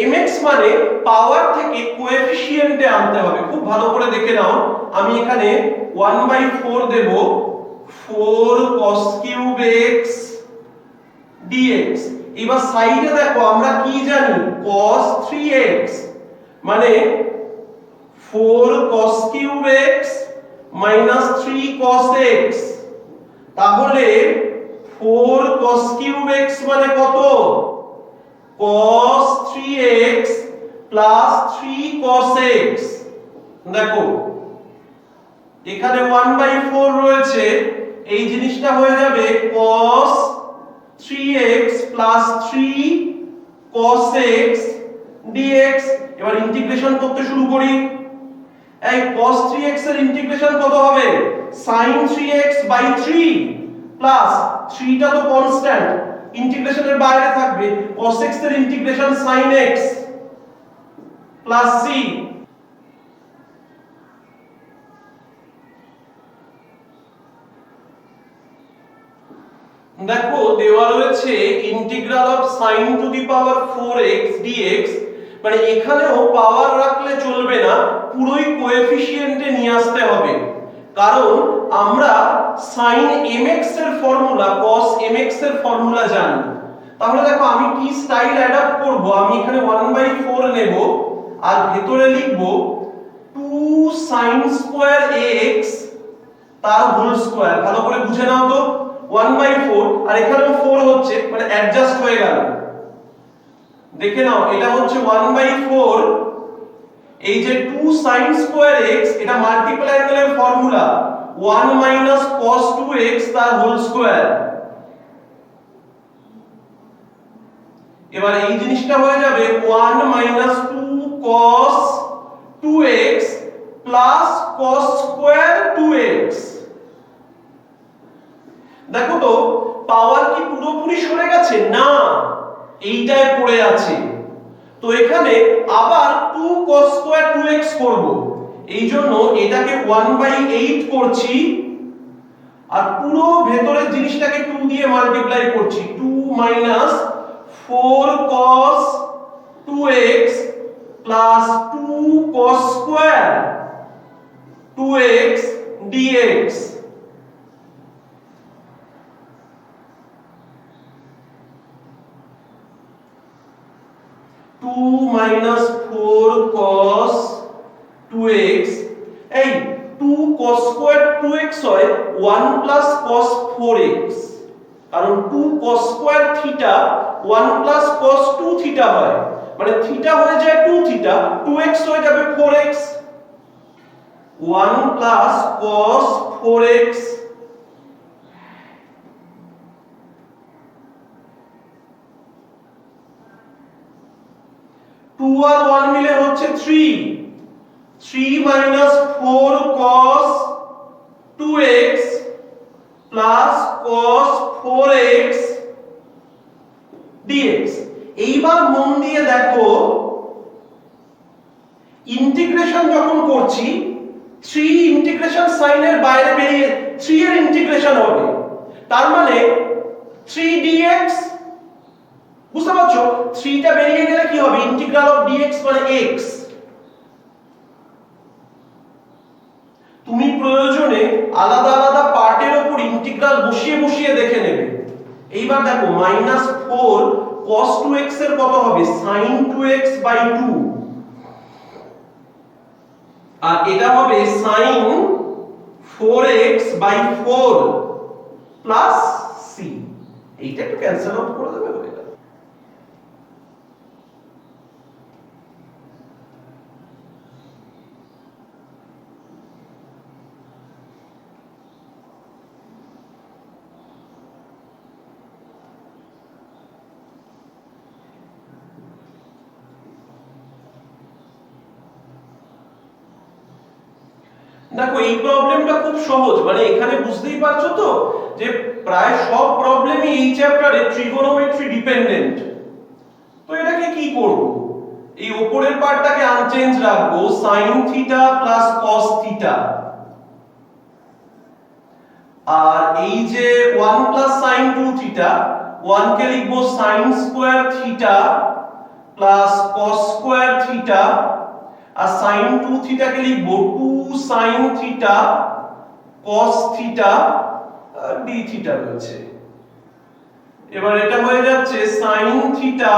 mx মানে পাওয়ার থেকে কোএফিশিয়েন্টে আনতে হবে। খুব ভালো করে দেখে নাও, আমি এখানে 1/4 দেব 4 cos কিউব x dx। এবার সাইডে দেখো আমরা কি জানি cos 3x মানে 4 cos cube x minus 3 cos x। তাহলে 4 cos কিউব x মানে কত cos 3x plus 3 cos x। দেখো এখানে 1/4 রয়েছে, এই জিনিসটা হয়ে যাবে cos 3x plus 3 cos x dx। এবার ইন্টিগ্রেশন করতে শুরু করি। এই cos 3x এর ইন্টিগ্রেশন কত হবে sin 3x বাই 3 প্লাস 3 টা তো কনস্ট্যান্ট ইন্টিগ্রেশনের বাইরে থাকবে, cos x এর integration sin x plus c। দেখো দেওয়া রয়েছে integral of sin to the power 4x dx, মানে এখানেও পাওয়ার রাখলে চলবে না, পুরোই কোএফিশিয়েন্টে নিয়ে আসতে হবে, কারণ আমরা sin mx এর ফর্মুলা cos mx এর ফর্মুলা জানি। তাহলে দেখো আমি কি স্টাইল অ্যাডাপ্ট করব, আমি এখানে 1/4 নেব আর ভেতরে লিখব 2 sin স্কয়ার x তার হোল স্কয়ার। ভালো করে বুঝে নাও তো 1/4 আর এখানেও 4 হচ্ছে মানে অ্যাডজাস্ট হয়ে গেল। দেখে নাও এটা হচ্ছে 1/4, এই যে 2 sin স্কয়ার x এটা মাল্টিপল অ্যাঙ্গেলের ফর্মুলা 1 মাইনাস cos 2x তার হোল স্কয়ার। এবার এই জিনিসটা হয়ে যাবে 1 minus 2 cos 2x plus cos square 2x। দেখো তো পাওয়ার কি পুরোপুরি সরে গেছে না, এইটাই পড়ে আছে। তো এখানে আবার 2 cos স্কয়ার 2x করব, এই জন্য এটাকে 1/8 করছি আর পুরো ভেতরের জিনিসটাকে 2 দিয়ে মাল্টিপ্লাই করছি। 2 minus 4 cos 2x plus 2 cos square 2x dx। minus 4 cos 2x, এই 2 cos স্কয়ার 2x হয় 1 plus cos 4x, কারণ 2 cos square theta 1 plus cos 2 theta হয়, মানে থিটা হয়ে যায় 2 থিটা, 2x হয়ে যাবে 4x, 1 plus cos 4x। Two আর 1 মিলে হচ্ছে 3 minus 4 cos 2x plus cos 4x dx। এইবার মন দিয়ে দেখো, ইন্টিগ্রেশন যখন করছি 3 ইন্টিগ্রেশন সাইনের বাইরে বেরিয়ে 3 এর ইন্টিগ্রেশন হবে, তার মানে 3dx, বুঝতে পারছো? 3 টা বেরিয়ে গেলে কি হবে? ইন্টিগ্রাল অফ dx মানে x। তুমি প্রয়োজনে আলাদা আলাদা পার্টের উপর ইন্টিগ্রাল বসিয়ে বসিয়ে দেখে নেবে। এইবার দেখো -4 cos 2x এর কত হবে? sin 2x বাই 2, আর এটা হবে sin 4x by 4 plus c। এইটা একটু ক্যান্সেল আউট করে দেবে হয়ে গেল। দেখো এই প্রবলেমটা খুব সহজ, মানে এখানে বুঝতেই পারছো তো যে প্রায় সব প্রবলেমই এই চ্যাপ্টারে ট্রিগোনোমেট্রি ডিপেন্ডেন্ট। তো এটাকে কি করব? এই উপরের পার্টটাকে আনচেঞ্জ রাখবো, sin theta plus cos theta, আর এই যে 1 প্লাস sin 2 থিটা, 1 কে লিখবো sin square theta plus cos square theta, আর sin 2 থিটা কে লিখবো 2 sin theta cos theta d theta রয়েছে। এবার এটা হয়ে যাচ্ছে sin theta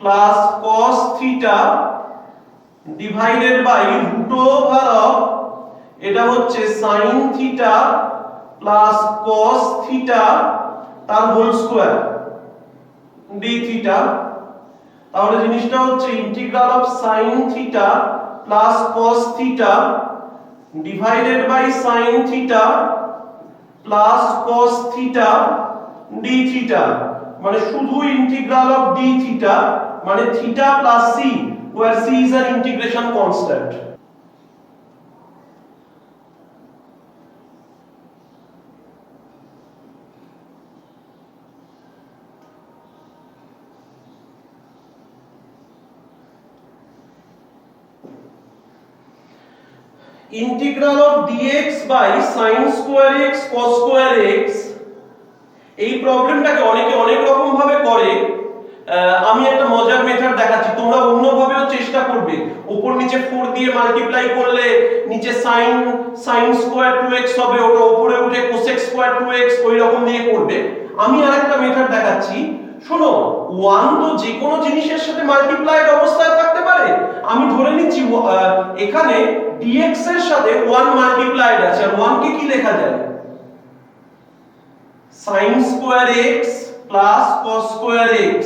plus cos theta divided by root over of, এটা হচ্ছে sin theta plus cos theta তার হোল স্কয়ার d থিটা। তাহলে জিনিসটা হচ্ছে integral of sin theta plus cos theta divided by sin theta plus cos theta d theta, মানে শুধু ইন্টিগ্রাল অফ d থিটা, মানে theta plus c, where c is an integration constant। Integral of dx by sin square x cos square x, এই প্রবলেমটাকে অনেকে অনেক রকম ভাবে করে। আমি একটা মজার মেথড দেখাচ্ছি, তোমরা অন্যভাবেও চেষ্টা করবে। উপর নিচে 4 দিয়ে মাল্টিপ্লাই করলে নিচে sin স্কয়ার 2x হবে, ওটা উপরে উঠে cosec স্কয়ার 2x, ওই রকম দিয়ে করবে। আমি আরেকটা মেথড দেখাচ্ছি, শোনো। 1 তো যে কোনো জিনিসের সাথে মাল্টিপ্লাইড অবস্থায় থাকতে পারে। আমি ধরে নিচ্ছি এখানে dx এর সাথে 1 মাল্টিপ্লাইড আছে, আর 1 কে কি লেখা যায়? sin square x plus cos square x।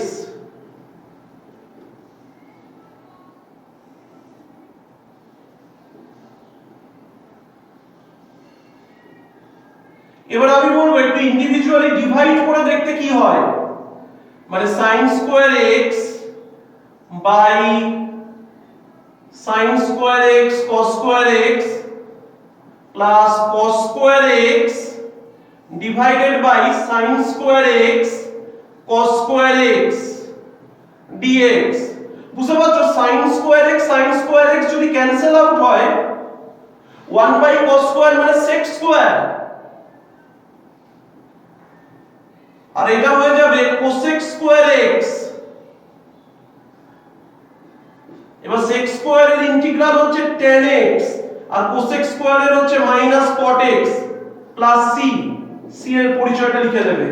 এবার আমি বলবো একটু ইন্ডিভিজুয়ালি ডিভাইড করে দেখতে কি হয়, মানে sin square x by sin square x cos square x plus cos square x divided by sin square x cos square x dx। বুঝতে পারছো? sin স্কয়ার x যদি ক্যান্সেল আউট হয়, 1 বাই cos স্কয়ার মানে sec স্কয়ার, আর এটা হয়ে যাবে cosec স্কয়ার x। এবার sec স্কয়ার এর ইন্টিগ্রাল হচ্ছে tan x, আর cosec স্কয়ার এর হচ্ছে minus cot x plus c। c এর পরিচয়টা লিখে দেবে।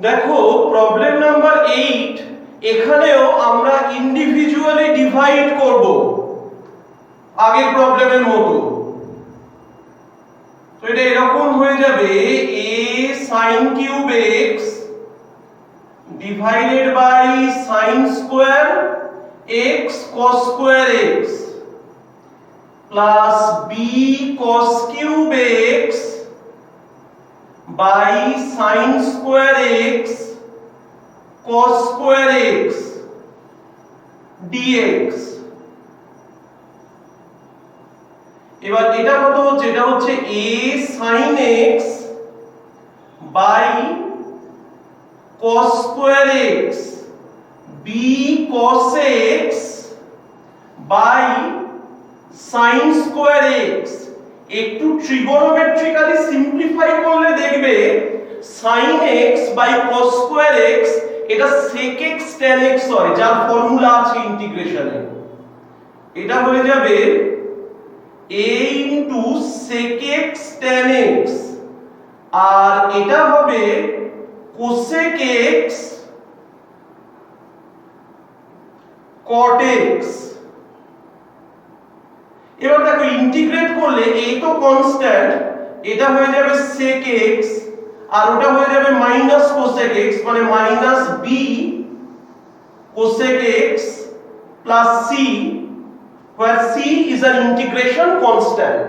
দেখো প্রবলেম নাম্বার 8, এখানেও আমরা ইন্ডিভিজুয়ালি ডিভাইড করব আগের প্রবলেমের মতো। তো এটা এটা এরকম হয়ে যাবে a sin cube x divided by sin square x cos square x plus b cos cube x by sin square x cos square x dx। এবার এটা কত হচ্ছে? এটা হচ্ছে a sin x by cos square x b cos x by sin square x। একটু ট্রিগোনোমেট্রিক্যালি সিম্পলিফাই করলে দেখবে sin x by cos square x এটা sec x tan x হয়, যার ফর্মুলা আছে ইন্টিগ্রেশনে। এটা হয়ে যাবে a into sec x tan x, আর এটা হবে cosec x cot x। এবার দেখো ইন্টিগ্রেট করলে a তো কনস্ট্যান্ট, এটা হয়ে যাবে sec x আর ওটা হয়ে যাবে মাইনাস cosec x, মানে minus b cosec x plus c, where c is an integration constant।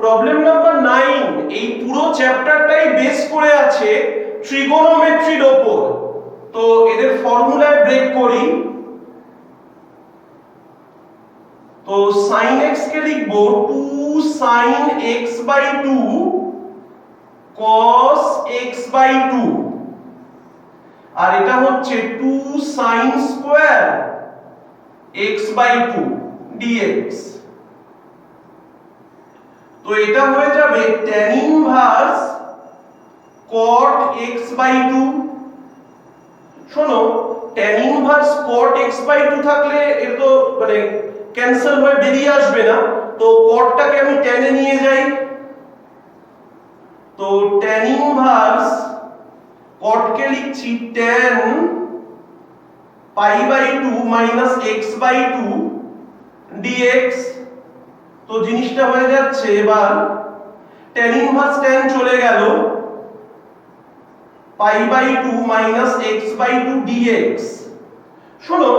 Problem number 9, এই পুরো চ্যাপ্টারটাই বেস করে আছে ট্রিগোনোমেট্রির উপর। তো এদের ফর্মুলায় ব্রেক করি। তো sin x কে লিখব 2 sin x by 2 cos x by 2, আর এটা হচ্ছে 2 sin square x by 2 dx। তো এটা হয়ে যাবে tan inverse cot x by 2। শোনো, tan inverse cot x by 2 থাকলে এর তো মানে ক্যান্সেল হয়ে বেরিয়ে আসবে না, তো cotটাকে আমি tan এ নিয়ে যাই। তো tan ইনভার্স cot কে লিখছি tan pi by 2 minus x by 2 dx। তো জিনিসটা হয়ে যাচ্ছে এবার tan ইনভার্স tan চলে গেল, pi by 2 minus x by 2 dx। শোনো,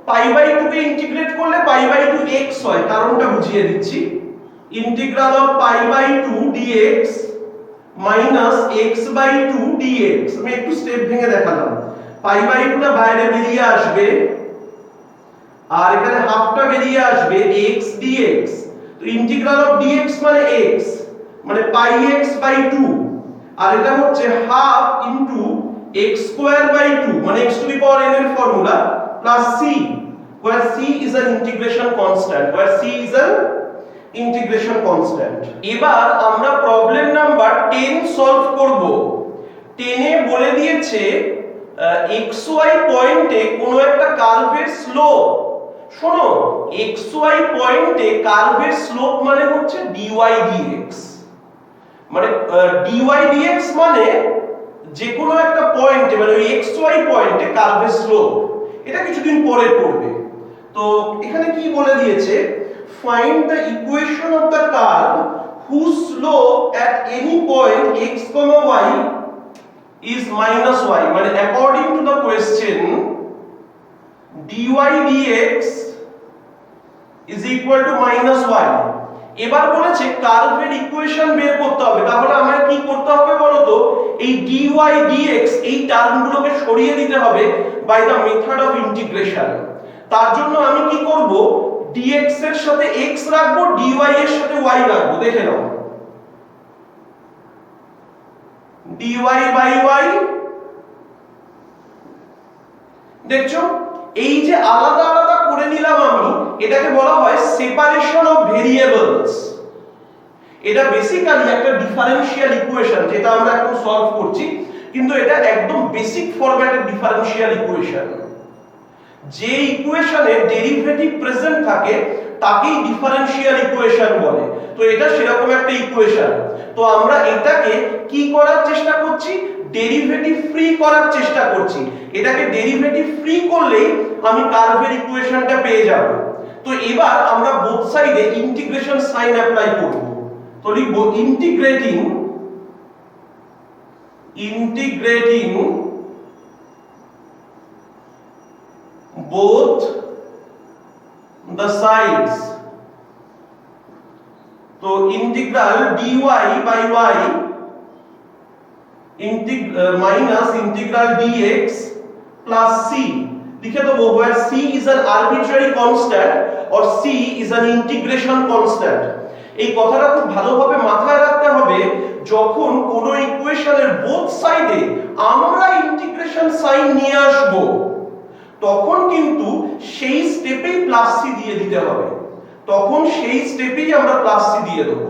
pi by 2 কে ইন্টিগ্রেট করলে pi by 2 x হয়, কারণটা বুঝিয়ে দিচ্ছি। Integral of pi by 2 dx minus x by 2 dx। আমি একটু স্টেপ ভেঙে দেখালাম। pi by 2 টা বাইরে বেরিয়ে আসবে আর এখানে হাফটা বেরিয়ে আসবে x dx। তো ইন্টিগ্রাল অফ dx মানে x, মানে pi x by 2, আর এটা হচ্ছে half into x square by 2, মানে x to the power n এর formula, plus c, where c is an integration constant, where c is an integration constant। এবার আমরা প্রবলেম নাম্বার 10 সলভ করব। 10 এ বলে দিয়েছে xy পয়েন্টে কোনো একটা কার্ভের স্লোপ। শোনো, xy পয়েন্টে কার্ভের স্লোপ মানে হচ্ছে dy dx, মানে dy dx মানে যে কোনো একটা পয়েন্টে, মানে ওই xy পয়েন্টে কার্ভের স্লোপ। এটা কিছুদিন পরে পড়বে। তো এখানে কি বলে দিয়েছে, find the equation of the curve whose slope at any point x, y is minus y, মানে according to the question dy dx is equal to minus y। এবার বলেছে কার্ভের ইকুয়েশন বের করতে হবে। তাহলে আমায় কি করতে হবে বলো তো, এই dy dx এই টার্মগুলোকে সরিয়ে দিতে হবে by the method of integration. তার জন্য আমি কি করব, dx এর সাথে x রাখবো, dy এর সাথে y রাখবো। দেখে নাও, dy by y, দেখছো এই যে আলাদা আলাদা করে নিলাম আমি, এটাকে বলা হয় সেপারেশন অফ ভেরিয়েবলস। এটা বেসিক্যালি একটা ডিফারেনশিয়াল ইকুয়েশন যেটা আমরা এখন সলভ করছি, কিন্তু এটা একদম বেসিক ফরম্যাটের ডিফারেনশিয়াল ইকুয়েশন। যে ইকুয়েশনে ডেরিভেটিভ প্রেজেন্ট থাকে তাকেই ডিফারেনশিয়াল ইকুয়েশন বলে। তো এটা সেরকম একটা ইকুয়েশন। তো আমরা এটাকে কি করার চেষ্টা করছি, ডেরিভেটিভ ফ্রি করার চেষ্টা করছি। এটাকে ডেরিভেটিভ ফ্রি করলেই আমি কার্ভের ইকুয়েশনটা পেয়ে যাব। তো এবার আমরা বোথ সাইডে ইন্টিগ্রেশন সাইন অ্যাপ্লাই করব। তো লিখব ইন্টিগ্রেটিং both the sides, तो integral dy by y minus integral dx plus c लिखे तो वो where c is an arbitrary constant और c is an integration constant। এই কথাটা খুব ভালোভাবে মাথায় রাখতে হবে, যখন কোনো ইকুয়েশনের বোথ সাইডে আমরা ইন্টিগ্রেশন সাইন নিয়ে আসব তখন কিন্তু সেই স্টেপেই প্লাস সি দিয়ে দিতে হবে, তখন সেই স্টেপেই আমরা প্লাস সি দিয়ে দেব।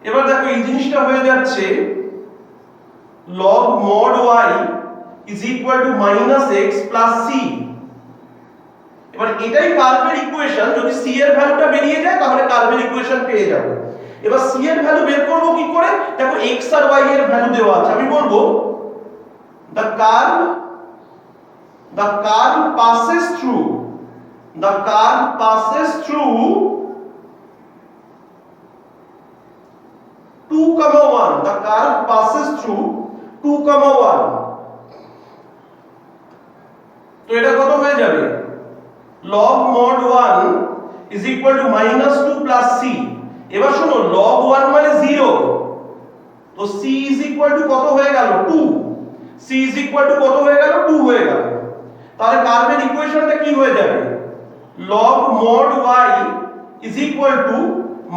এবার দেখো এই জিনিসটা হয়ে যাচ্ছে log mod y is equal to minus x plus c। এবার এটাই কার্ভের ইকুয়েশন, যদি c এর ভ্যালুটা বেরিয়ে যায় তাহলে কার্ভের ইকুয়েশন পেয়ে যাব। এবার c এর ভ্যালু বের করব কি করে, দেখো x আর y এর ভ্যালু দেওয়া আছে, আমি বলবো the curve passes through 2, 1, the curve passes through 2, 1। তো এটা কত হয়ে যাবে, log mod 1 is equal to minus 2 plus c। এবার শোনো log 1 মানে 0, তো c is equal to কত হয়ে গেল 2, c is equal to কত হয়ে গেল 2 হয়ে গেল। তাহলে কার্ভের ইকুয়েশনটা কি হয়ে যাবে, log mod y is equal to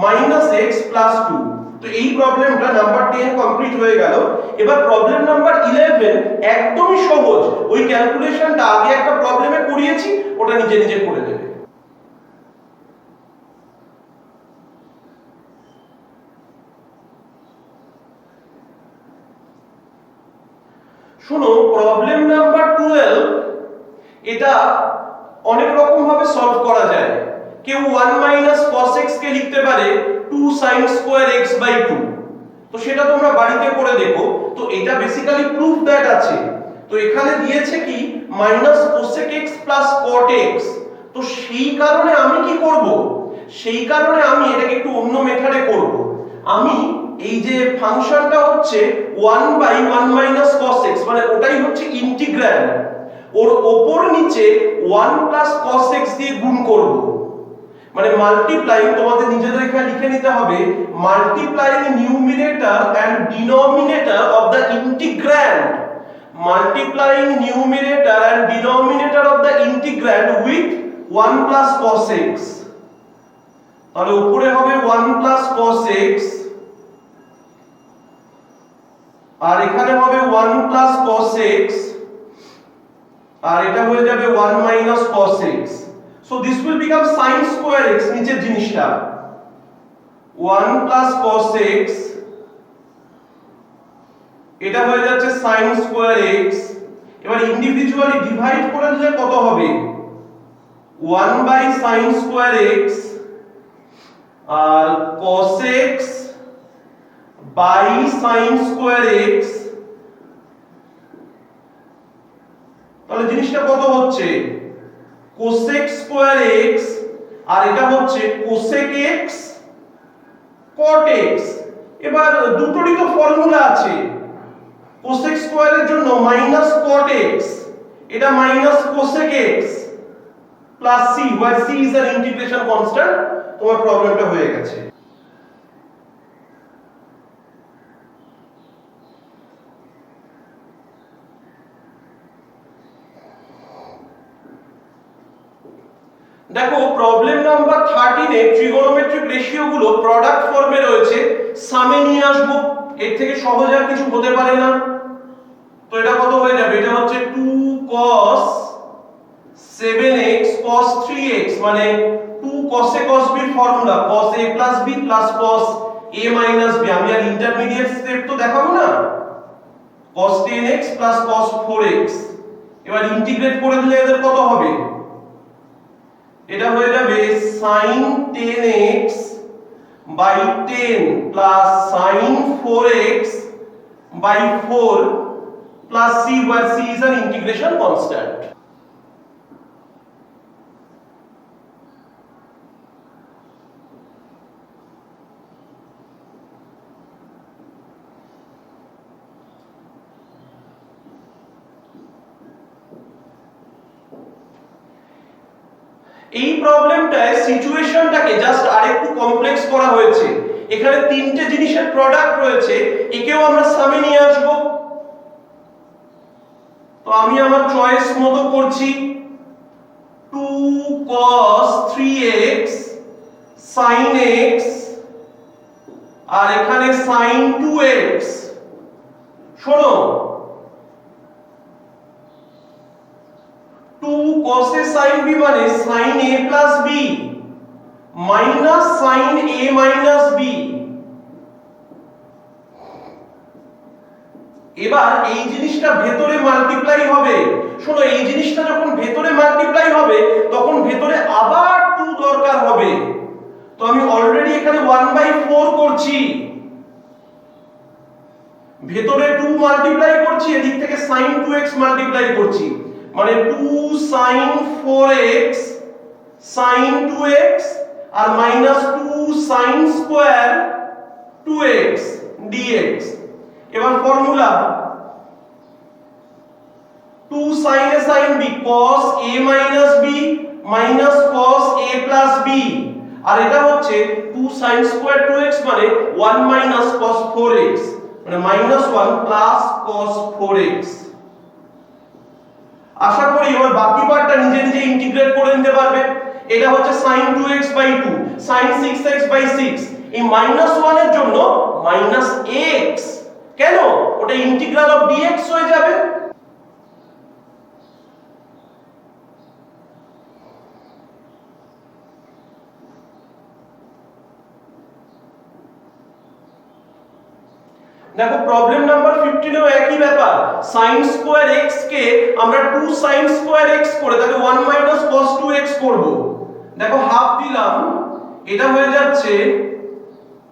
minus x plus 2। তো এই প্রবলেমটা নাম্বার 10 কমপ্লিট হয়ে গেল। এবার প্রবলেম নাম্বার 11 একদমই সহজ, ওই ক্যালকুলেশনটা আগে একটা প্রবলেমে করিয়েছি, ওটা নিজে নিজে করে দেবে। শোনো প্রবলেম নাম্বার 12, এটা অনেক রকম ভাবে সলভ করা যায়। কেউ 1 minus cos x কে লিখতে পারে 2 sin square x by 2, তো সেটা তোমরা বাড়িতে করে দেখো। তো এটা বেসিক্যালি প্রুফ দ্যাট আছে। তো এখানে দিয়েছে কি minus cosec x plus cot x, তো সেই কারণে আমি কি করব, সেই কারণে আমি এটাকে একটু অন্য মেথডে করব। আমি এই যে ফাংশনটা হচ্ছে 1 by 1 minus cos x, মানে ওটাই হচ্ছে ইন্টিগ্র্যান্ড, ওর উপর নিচে 1 plus cos x দিয়ে গুণ করব। মানে মাল্টিপ্লাইং, তোমাদের নিজেদের এখানে লিখে নিতে হবে multiplying numerator and denominator of the integrand, multiplying numerator and denominator of the integrand with 1 plus cos x। তাহলে উপরে হবে 1 plus cos x আর এখানে হবে 1 plus cos x আর এটা হয়ে যাবে 1 minus cos x। So this will become sin square x, নিচের জিনিসটা 1 plus cos x, এটা হয়ে যাচ্ছে sin square x। এবার ইন্ডিভিজুয়ালি ডিভাইড করে দিলে কত হবে, 1 by sin square x R cos x by sin square x। তাহলে জিনিসটা কত হচ্ছে cosec square x আর এটা হচ্ছে cosec x cot x। এবার দুটোরই তো ফর্মুলা আছে, cosec square এর জন্য minus cot x, এটা minus cosec x plus c, where c is an integration constant। তোমার প্রবলেমটা হয়ে গেছে। দেখো প্রবলেম নাম্বার 13 এ ট্রিগোনোমেট্রিক রেশিও গুলো প্রোডাক্ট ফর্মে রয়েছে, সামে নিয়ে আসবো, এর থেকে সহজ আর কিছু হতে পারে না। তো এটা কত হয়ে যাবে, এটা হচ্ছে 2 cos 7x cos 3x, মানে 2 cos a cos b formula cos a plus b plus cos a minus b। আমি আর ইন্টারমিডিয়েট স্টেপ তো দেখাবো না, cos 10x plus cos 4x। এবার ইন্টিগ্রেট করে দিলে এদের কত হবে, এটা হয়ে যাবে sin 10x by 10 plus sin 4x by 4 plus c, where c is an integration constant. এই প্রবলেমটায় সিচুয়েশনটাকে জাস্ট আরেকটু কমপ্লেক্স করা হয়েছে। এখানে তিনটে জিনিসের প্রোডাক্ট রয়েছে, একেও আমরা সামে নিয়ে আসব। তো আমি আমার চয়েস মতো করছি 2 cos 3x sin x আর এখানে sin 2x। শোনো, 2 cos a sin b মানে sin a plus b minus sin a minus b। এবার এই জিনিসটা ভেতরে মাল্টিপ্লাই হবে। শোনো, এই জিনিসটা যখন ভেতরে মাল্টিপ্লাই হবে তখন ভেতরে আবার 2 দরকার হবে। তো আমি অলরেডি এখানে 1/4 করছি, ভেতরে 2 মাল্টিপ্লাই করছি, এদিক থেকে sin 2x মাল্টিপ্লাই করছি, মানে 2 sin 4x sin 2x আর minus 2 sin square 2x dx। এবার formula 2 sin a sin b cos a minus b minus cos a plus b, আর এটা হচ্ছে 2 sin square 2x মানে 1 minus cos 4x মানে minus 1 plus cos 4x। আশা করি এবার বাকি পার্টটা নিজে নিজে ইন্টিগ্রেট করে নিতে পারবে। এটা হচ্ছে sin 2x by 2 sin 6x by 6, এই -1 এর জন্য -x, কেন? ওটা ইন্টিগ্রাল অফ dx হয়ে যাবে। দেখো প্রবলেম নাম্বার 15 এও একই ব্যাপার, sin স্কয়ার x কে আমরা 2 sin স্কয়ার x করে তাকে 1 minus cos 2x করব। দেখো হাফ দিলাম, এটা হয়ে যাচ্ছে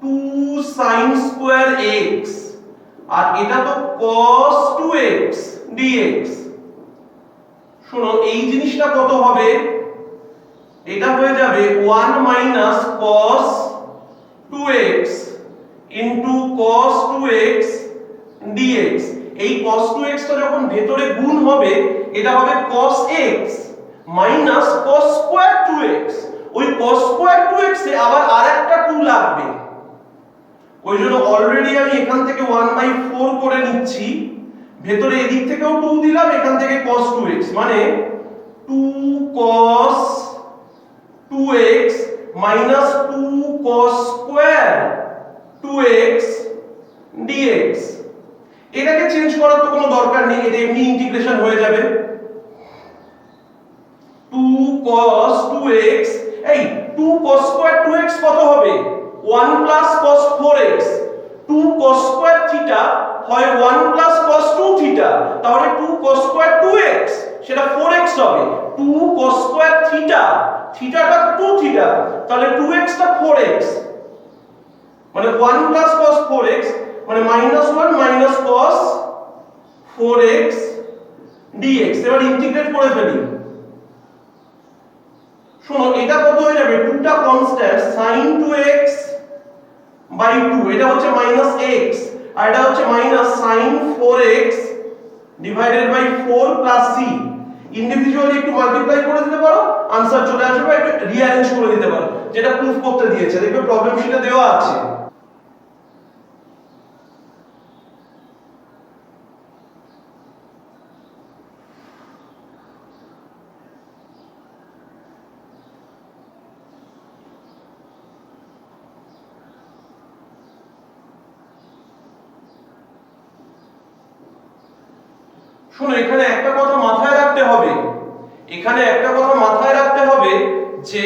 2 sin স্কয়ার x আর এটা তো cos 2x dx। শোনো, এই জিনিসটা কত হবে? এটা হয়ে যাবে 1 minus cos 2x into cos 2x dx। এই cos 2x টা যখন ভেতরে গুণ হবে এটা হবে cos x minus cos square 2x। ওই cos square 2x এ আবার আরেকটা 2 লাগবে, ওই জন্য অলরেডি আমি এখান থেকে 1/4 করে নিচ্ছি, ভেতরে এদিক থেকেও 2 দিলাম, এখান থেকে cos 2x মানে 2 cos 2x minus 2 cos square 2x dx। এটাকে চেঞ্জ করার তো কোনো দরকার নেই, এটা এমনি ইন্টিগ্রেশন হয়ে যাবে। 2 cos 2x, এই 2 cos square 2x কত হবে? 1 plus cos 4x। 2 cos square theta হয় 1 plus cos 2 থিটা, তাহলে 2 cos square 2x সেটা 4x হবে। 2 cos square থিটা, থিটাটা 2 থিটা, তাহলে 2x টা 4x মানে 1 plus cos 4x মানে -1 minus cos 4x dx। এবার ইন্টিগ্রেট করে ফেলি। শোনো, এটা কত হয়ে যাবে? 2 টা কনস্ট্যান্ট sin 2x by 2, এটা হচ্ছে -x আর এটা হচ্ছে sin 4x divided by 4 plus c। Individually একটু মাল্টিপ্লাই করে দিতে পারো, आंसर চলে আসবে, একটু রিঅ্যারেঞ্জ করে দিতে পারো, যেটা প্রুফ করতে দিয়েছে, দেখবে প্রবলেম শিটে দেওয়া আছে। শোনো, এখানে একটা কথা মাথায় রাখতে হবে, এখানে একটা কথা মাথায় রাখতে হবে যে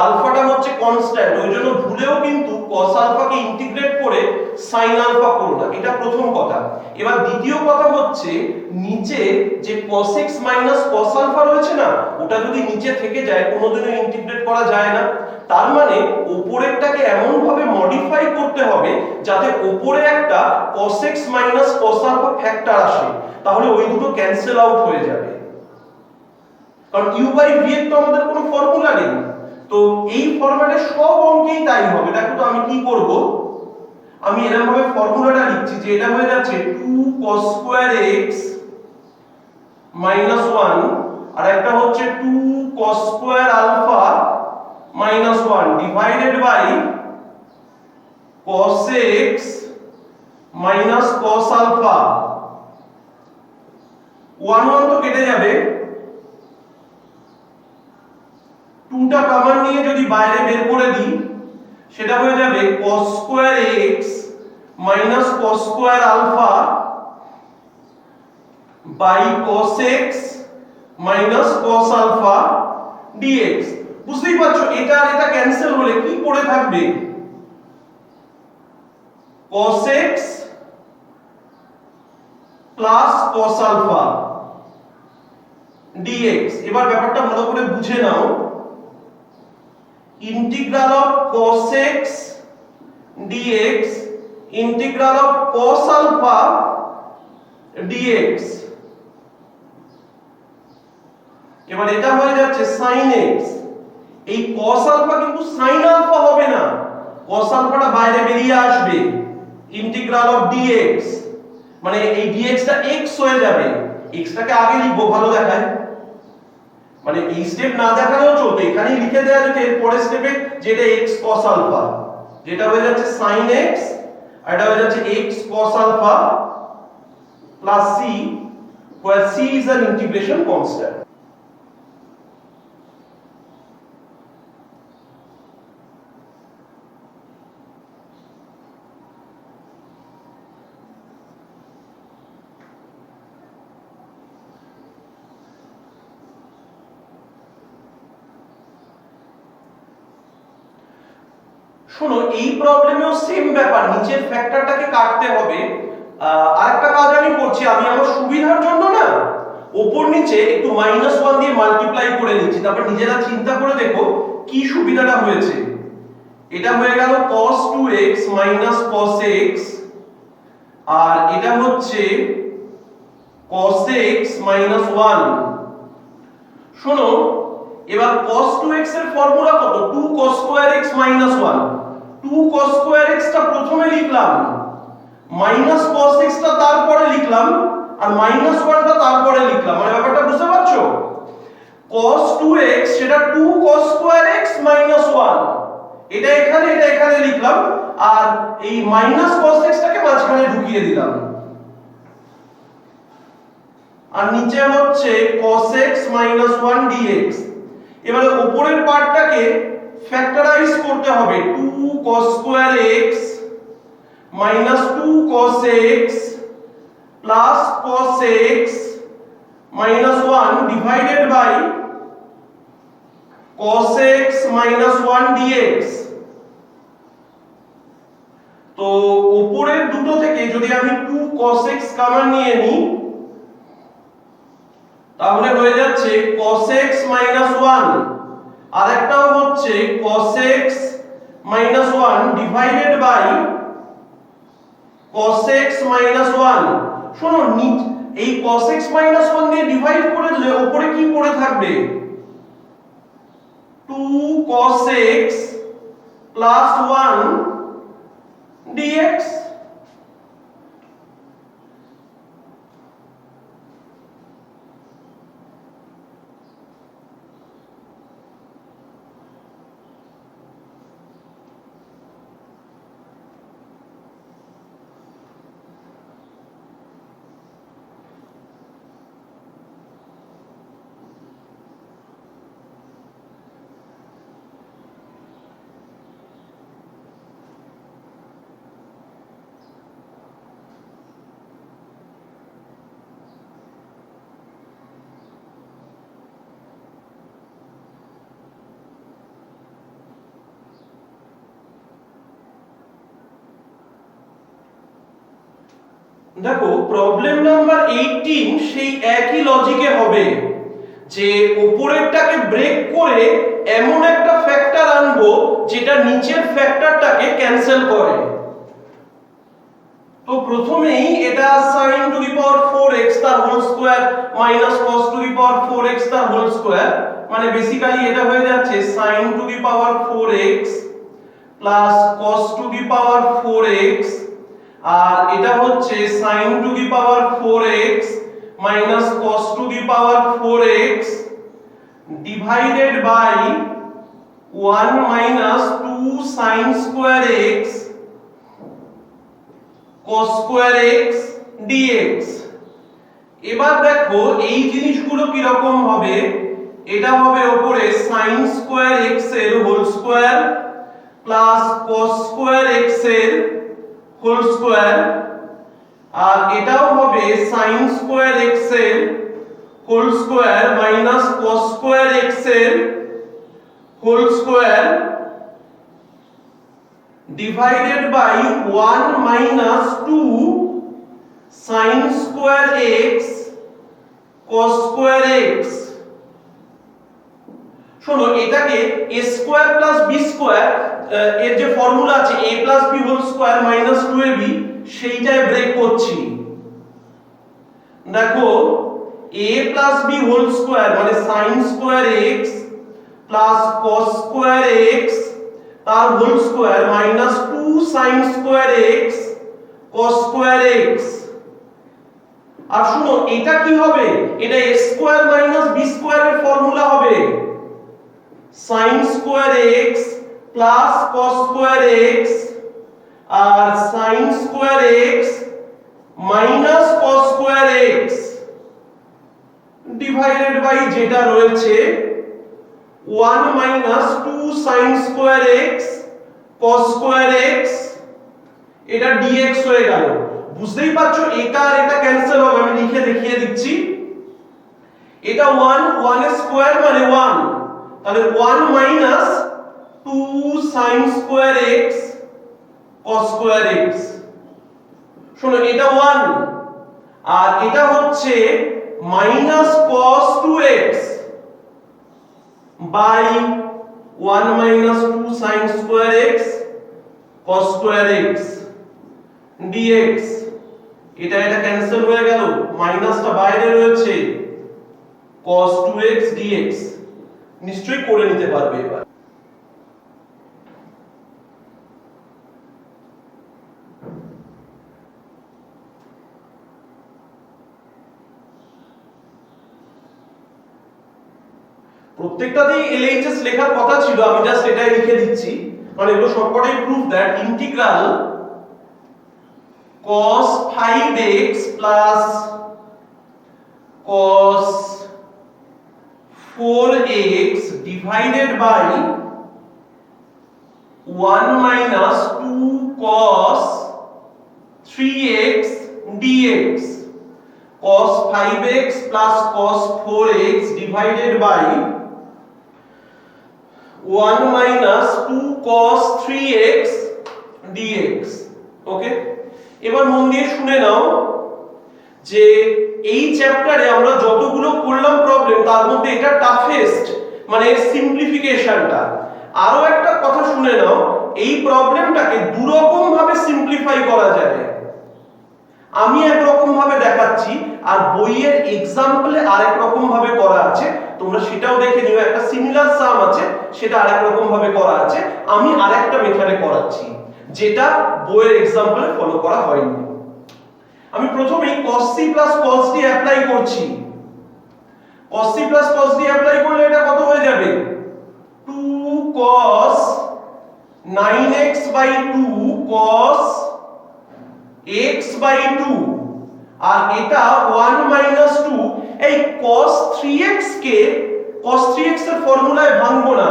আলফাটা হচ্ছে কনস্ট্যান্ট, ওই জন্য ভুলেও কিন্তু cos আলফাকে ইন্টিগ্রেট করে সাইন আলফা করো না, এটা প্রথম কথা। এবার দ্বিতীয় কথা হচ্ছে নিচে যে cos x cos আলফা রয়েছে না, ওটা যদি নিচে থেকে যায় কোনোদিনও ইন্টিগ্রেট করা যায় না। তার মানে উপরেরটাকে এমন ভাবে মডিফাই করতে হবে যাতে উপরে একটা cos x cos alpha factor আসে, তাহলে ওই দুটো ক্যান্সেল আউট হয়ে যাবে। কারণ u বাই v এর তো আমাদের কোনো ফর্মুলা নেই, তো এই ফরম্যাটে সব অঙ্কেই তাই হবে। দেখো তো আমি কি করব, আমি এরকম ভাবে ফর্মুলাটা লিখছি যে এটা হয়ে যাচ্ছে 2 cos স্কয়ার x মাইনাস 1 আর একটা হচ্ছে 2 cos square alpha minus 1 divided by cos x minus cos alpha. 1 1 তো কেটে যাবে, 2 টা কমন নিয়ে যদি বাইরে বের করে দিই সেটা হয়ে যাবে cos square x minus cos square alpha by cos x minus cos alpha dx। বুঝতেই পারছো এটা আর এটা ক্যান্সেল হলে কি পড়ে থাকবে, cos x plus cos alpha dx। এবার ব্যাপারটা ভালো করে বুঝে নাও, integral of cos x dx integral of cos alpha dx। এবার এটা হয়ে যাচ্ছে sin x, এই cos alpha কিন্তু sin alpha হবে না, cos alpha টা বাইরে বেরিয়ে আসবে, integral of dx মানে এই dx টা x হয়ে যাবে। x টাকে আগে লিখবো ভালো দেখায়, মানে এই স্টেপ না দেখালেও চলতো, এখানেই লিখে দেওয়া যেত এর পরের স্টেপে যেটা x cos আলফা, যেটা হয়ে যাচ্ছে sin x আর এটা হয়ে যাচ্ছে x cos alpha plus c, where c is an integration constant। শোনো এই প্রবলেমেও সেম ব্যাপার, নিচের ফ্যাক্টরটাকে কাটতে হবে। আরেকটা কাজ আমি করছি, আমি আমার সুবিধার জন্য না উপর নিচে একটু -1 দিয়ে মাল্টিপ্লাই করে নিচ্ছি, তারপর নিজেরা চিন্তা করে দেখো কি সুবিধাটা হয়েছে। এটা হয়ে গেল cos 2x cos x আর এটা হচ্ছে cos x 1। শোনো এবার cos 2x এর ফর্মুলা কত, 2 cos square x 1। 2 cos square x টা প্রথমে লিখলাম, মাইনাস cos x টা তারপরে লিখলাম আর -1 টা তারপরে লিখলাম, মানে ব্যাপারটা বুঝতে পারছো। cos 2x সেটা 2 cos স্কয়ার x 1, এটা এখানে লিখলাম আর এই cos x টাকে মাঝখানে ঢুকিয়ে দিলাম, আর নিচে হচ্ছে cos x 1 dx। এবারে উপরের পার্টটাকে ফ্যাক্টরাইজ করতে হবে, 2 cos square x 2 cos x plus cos x 1 divided by cos x 1 dx। তো উপরের দুটো থেকে যদি আমি 2 cos x কমন নিয়ে নিই তাহলে হয়ে যাচ্ছে cos x 1 আর একটাও হচ্ছে cos x 1 divided by cos x 1। শোনো এই cos x 1 দিয়ে ডিভাইড করে দিলে উপরে কি পড়ে থাকবে, 2 cos x 1 dx। দেখো প্রবলেম নাম্বার 18 সেই একই লজিকে হবে যে উপরেরটাকে ব্রেক করে এমন একটা ফ্যাক্টর আনবো যেটা নিচের ফ্যাক্টরটাকে ক্যান্সেল করে। তো প্রথমেই এটা sin to the power 4x তার whole square minus cos to the power 4x তার হোল স্কয়ার, মানে বেসিক্যালি এটা হয়ে যাচ্ছে sin to the power 4x plus cos to the power 4x, আর এটা হচ্ছে sin to the power 4x minus cos to the power 4x divided by 1 minus 2 sin square x cos square x dx। এবার দেখো এই জিনিসগুলো কি রকম হবে, এটা হবে উপরে sin স্কয়ার x এর whole square plus cos square x এর হোল স্কয়ার, আর এটাও হবে sin স্কয়ার x এর whole square minus cos square x এর whole square divided by 1 minus 2 sin square x cos square x। শোনো এটাকে a square plus b square এর যে ফর্মুলা আছে a plus b whole square minus 2ab সেইটাই ব্রেক করছি। দেখো a plus b whole square মানে sin square x plus cos square x তার whole square minus 2 sin square x cos square x। আর শুনো এটা কি হবে, এটা a square minus b square এর ফর্মুলা হবে sin square x plus cos square x আর sin square x minus cos square x divided by যেটা রয়েছে 1 minus 2 sin square x cos square x, এটা dx হয়ে গেল। বুঝতেই পারছো এটা আর এটা ক্যান্সেল হবে, আমি লিখে দেখিয়ে দিচ্ছি। এটা 1 এর স্কয়ার মানে 1, তাহলে 1 minus 2 sin square x cos square x। শোনো এটা 1 আর এটা হচ্ছে minus cos 2x by 1 minus 2 sin square x cos square x dx। এটা ক্যান্সেল হয়ে গেল, মাইনাসটা বাইরে রয়েছে cos 2x dx। নিশ্চয়ই করে নিতে পারবে এবার। প্রত্যেকটাতেই LHS লেখার কথা ছিল, আমি জাস্ট এটাই লিখে দিচ্ছি, মানে এগুলো সবকটাই proof that integral cos 5x plus cos 4x divided by 1 minus 2 cos 3x dx, cos 5x plus cos 4x divided by 1 minus 2 cos 3x dx। ওকে, এবার মন দিয়ে শুনে নাও যে এই চ্যাপ্টারে আমরা যতগুলো করলাম প্রবলেম তার মধ্যে এটা টাফেস্ট, মানে সিম্পলিফিকেশনটা। আরো একটা কথা শুনে নাও, এই প্রবলেমটাকে দু রকম ভাবে সিম্পলিফাই করা যাবে। আমি একরকম ভাবে দেখাচ্ছি আর বইয়ের এক্সাম্পলে আরেক রকম ভাবে করা আছে, তোমরা সেটাও দেখে নিও। একটা সিমিলার সাম আছে, সেটা আরেক রকম ভাবে করা আছে, আমি আরেকটা মেথডে করাচ্ছি যেটা বইয়ের এক্সাম্পলে ফলো করা হয়নি। আমি প্রথমেই cos c plus cos d apply করছি। cos c plus cos d apply করলে এটা কত হয়ে যাবে, 2 cos 9x by 2 cos x by 2, আর এটা 1 minus 2। এই cos 3x কে cos 3x এর ফর্মুলায় ভাঙবো না,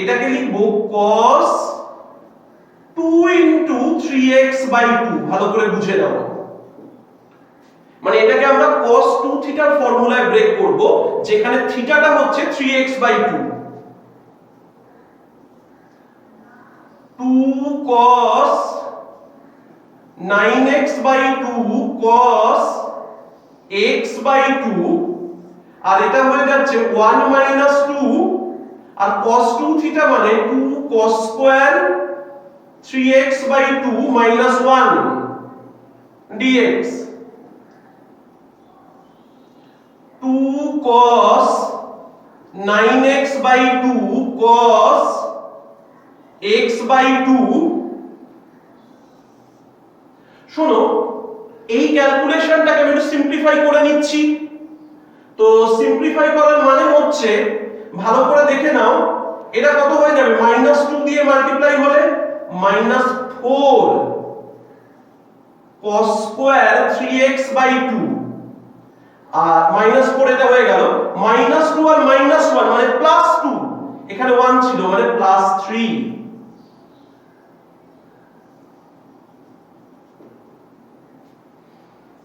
এটাকে লিখবো cos 2 into 3x by 2। ভালো করে বুঝে নাও, মানে এটাকে আমরা cos 2 থিটার ফর্মুলায় ব্রেক করব, যেখানে থিটাটা হচ্ছে 3x by 2। 2 cos 9x by 2 cos x by 2, আর এটা হয়ে যাচ্ছে 1 minus 2, আর cos 2 থিটা মানে 2 cos square 3x by 2 minus 1 dx, 2 cos 9x by 2 cos x by 2। শোনো, এই ক্যালকুলেশনটাকে আমি একটু সিম্পলিফাই করে নিচ্ছি। তো সিম্পলিফাই করার মানে হচ্ছে, ভালো করে দেখে নাও, এটা কত হয়ে যাবে, -2 দিয়ে মাল্টিপ্লাই হলে -4 cos স্কয়ার 3x by 2, আর -4 এটা হয়ে গেল, -2 আর -1 মানে +2, এখানে 1 ছিল মানে +3।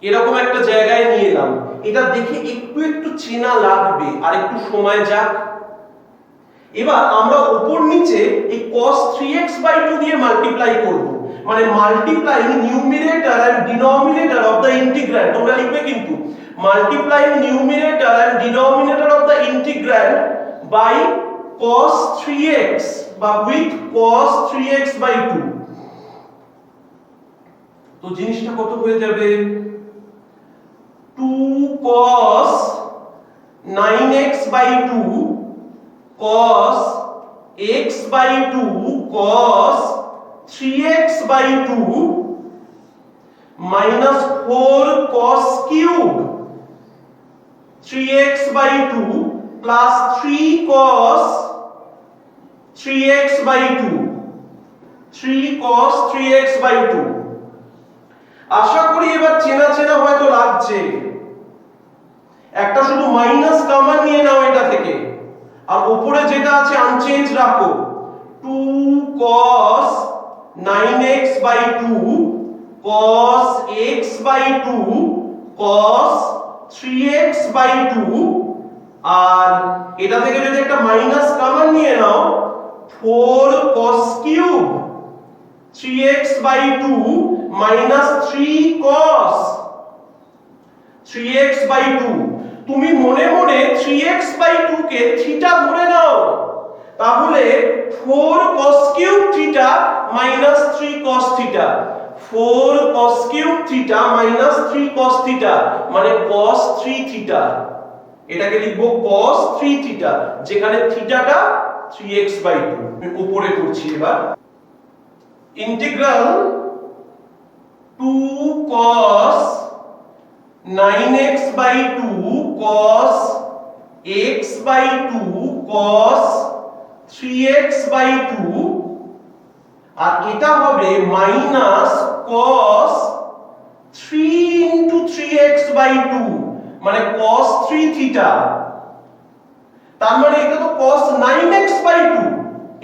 এরকম একটা জায়গায় নিয়ে এলাম, এটা দেখে একটু একটু চেনা লাগবে, আর একটু সময় যাক। এবার আমরা উপর নিচে এই cos 3x by 2 দিয়ে মাল্টিপ্লাই করব, মানে multiplying numerator and denominator of the integrand. তোমরা লিখবে কিন্তু multiplying numerator and denominator of the integrand by cos 3x বা উইথ cos 3x by 2। তো জিনিসটা কত হয়ে যাবে, 2 cos 9x by 2 cos x by 2 cos 3x by 2 minus 4 cos cube 3x by 2 plus 3 cos 3x by 2, 3 cos 3x by 2। আশা করি এবার চেনা চেনা হয়তো লাগছে। একটা শুধু মাইনাস কমন নিয়ে নাও এটা থেকে, আর উপরে যেটা আছে আনচেঞ্জ রাখো, 2 cos 9x by 2 cos x by 2 cos 3x by 2, আর এটা থেকে যদি একটা মাইনাস কমন নিয়ে নাও, 4 cos cube 3x by 2 minus 3 cos 3x by 2। তুমি মনে মনে 3x by 2 কে থিটা ধরে নাও, তাহলে 4 cos cube theta minus 3 cos theta, 4 cos cube theta minus 3 cos theta মানে cos 3 থিটা। এটাকে লিখবো cos 3 থিটা, যেখানে থিটাটা 3x by 2। আমি উপরে করছি এবার, integral 2 cos 9x by 2 cos x by 2 cos 3x by 2, আর এটা হবে minus cos 3 into 3x by 2 মানে cos 3 থিটা। তার মানে এটা তো cos 9x by 2,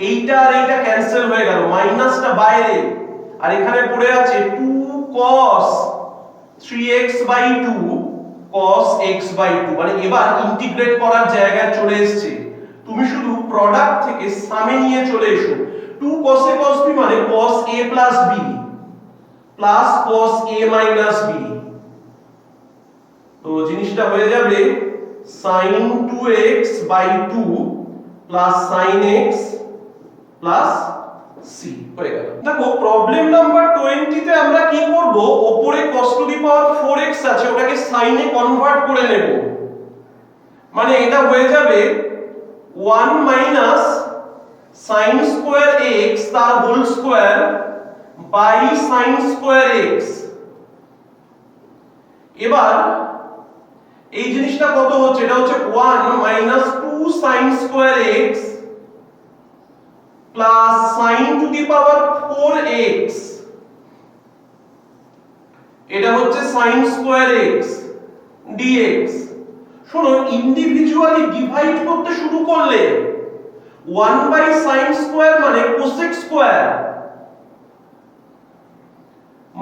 এইটা আর এইটা ক্যান্সেল হয়ে গেল, মাইনাসটা বাইরে, আর এখানে পড়ে আছে 2 cos 3x by 2 cos x by 2। মানে এবার ইন্টিগ্রেট করার জায়গায় চলে এসেছে, তুমি শুধু প্রোডাক্ট থেকে সামে নিয়ে চলে এসো। 2 cos a cos b মানে cos a plus b plus cos a minus b। তো জিনিসটা হয়ে যাবে sin 2x by 2 plus sin x plus c হয়ে গেল। দেখো প্রবলেম নাম্বার 20 তে আমরা কি করব, উপরে cos to the power 4x আছে, ওটাকে sin এ কনভার্ট করে নেব, মানে এটা হয়ে যাবে 1 minus sin স্কয়ার x তার whole square by sin square x। এবার এই জিনিসটা কত হচ্ছে, এটা হচ্ছে 1 minus 2 sin square x plus sin to the power 4x, এটা হচ্ছে sin স্কয়ার x dx। শোনো, ইন্ডিভিজুয়ালি ডিভাইড করতে শুরু করলে 1 by sin স্কয়ার মানে cosec square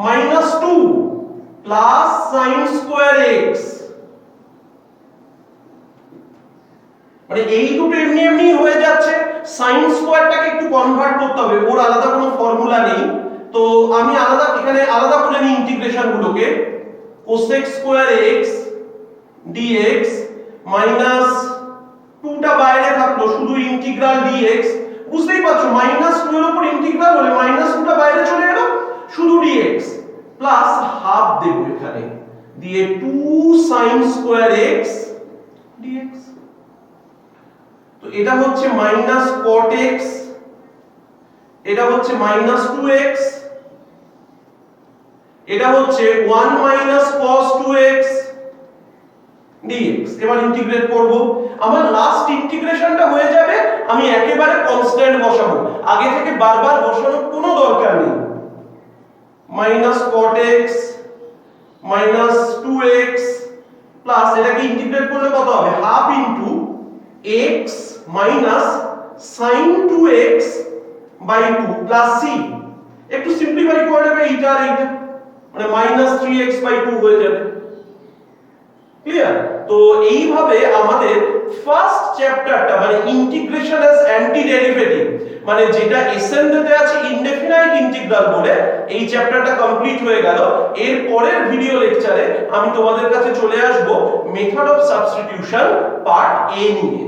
minus 2 plus sin square x, মানে এই দুটো এমনি এমনি হয়ে যাচ্ছে। sin স্কয়ারটাকে একটু কনভার্ট করতে হবে, ওর আলাদা কোনো ফর্মুলা নেই, তো আমি এখানে আলাদা করে নিই ইন্টিগ্রেশন গুলোকে cosec square x dx minus 2 টা বাইরে থাকলো শুধু ইন্টিগ্রাল dx, বুঝতেই পারছো -2 এর উপর ইন্টিগ্রাল হলে -2 টা বাইরে চলে গেল, শুধু dx প্লাস হাফ দেব এখানে দিয়ে 2 sin স্কয়ার x dx। তো এটা হচ্ছে cot x, এটা হচ্ছে -2x, এটা হচ্ছে 1 cos 2x dx। এবার ইন্টিগ্রেট করব, আমার লাস্ট ইন্টিগ্রেশনটা হয়ে যাবে, আমি একেবারে কনস্ট্যান্ট বসাবো, আগে থেকে বারবার বসানোর কোনো দরকার নেই। cot x 2x প্লাস এটাকে ইন্টিগ্রেট করলে কত হবে, half into x minus sin 2x by 2 plus c, একটু সিম্পলিফাই করে নেবে এইটা আর এইটা, মানে -3x বাই 2 হয়ে যাবে। ক্লিয়ার? তো এইভাবে আমাদের ফার্স্ট চ্যাপ্টারটা মানে ইন্টিগ্রেশন অ্যাজ অ্যান্টি ডেরিভেটিভ, মানে যেটা এসএনডেতে আছে ইনডেফিনাইট ইন্টিগ্রাল বলে, এই চ্যাপ্টারটা কমপ্লিট হয়ে গেল। এর পরের ভিডিও লেকচারে আমি তোমাদের কাছে চলে আসব মেথড অফ সাবস্টিটিউশন পার্ট এ নিয়ে।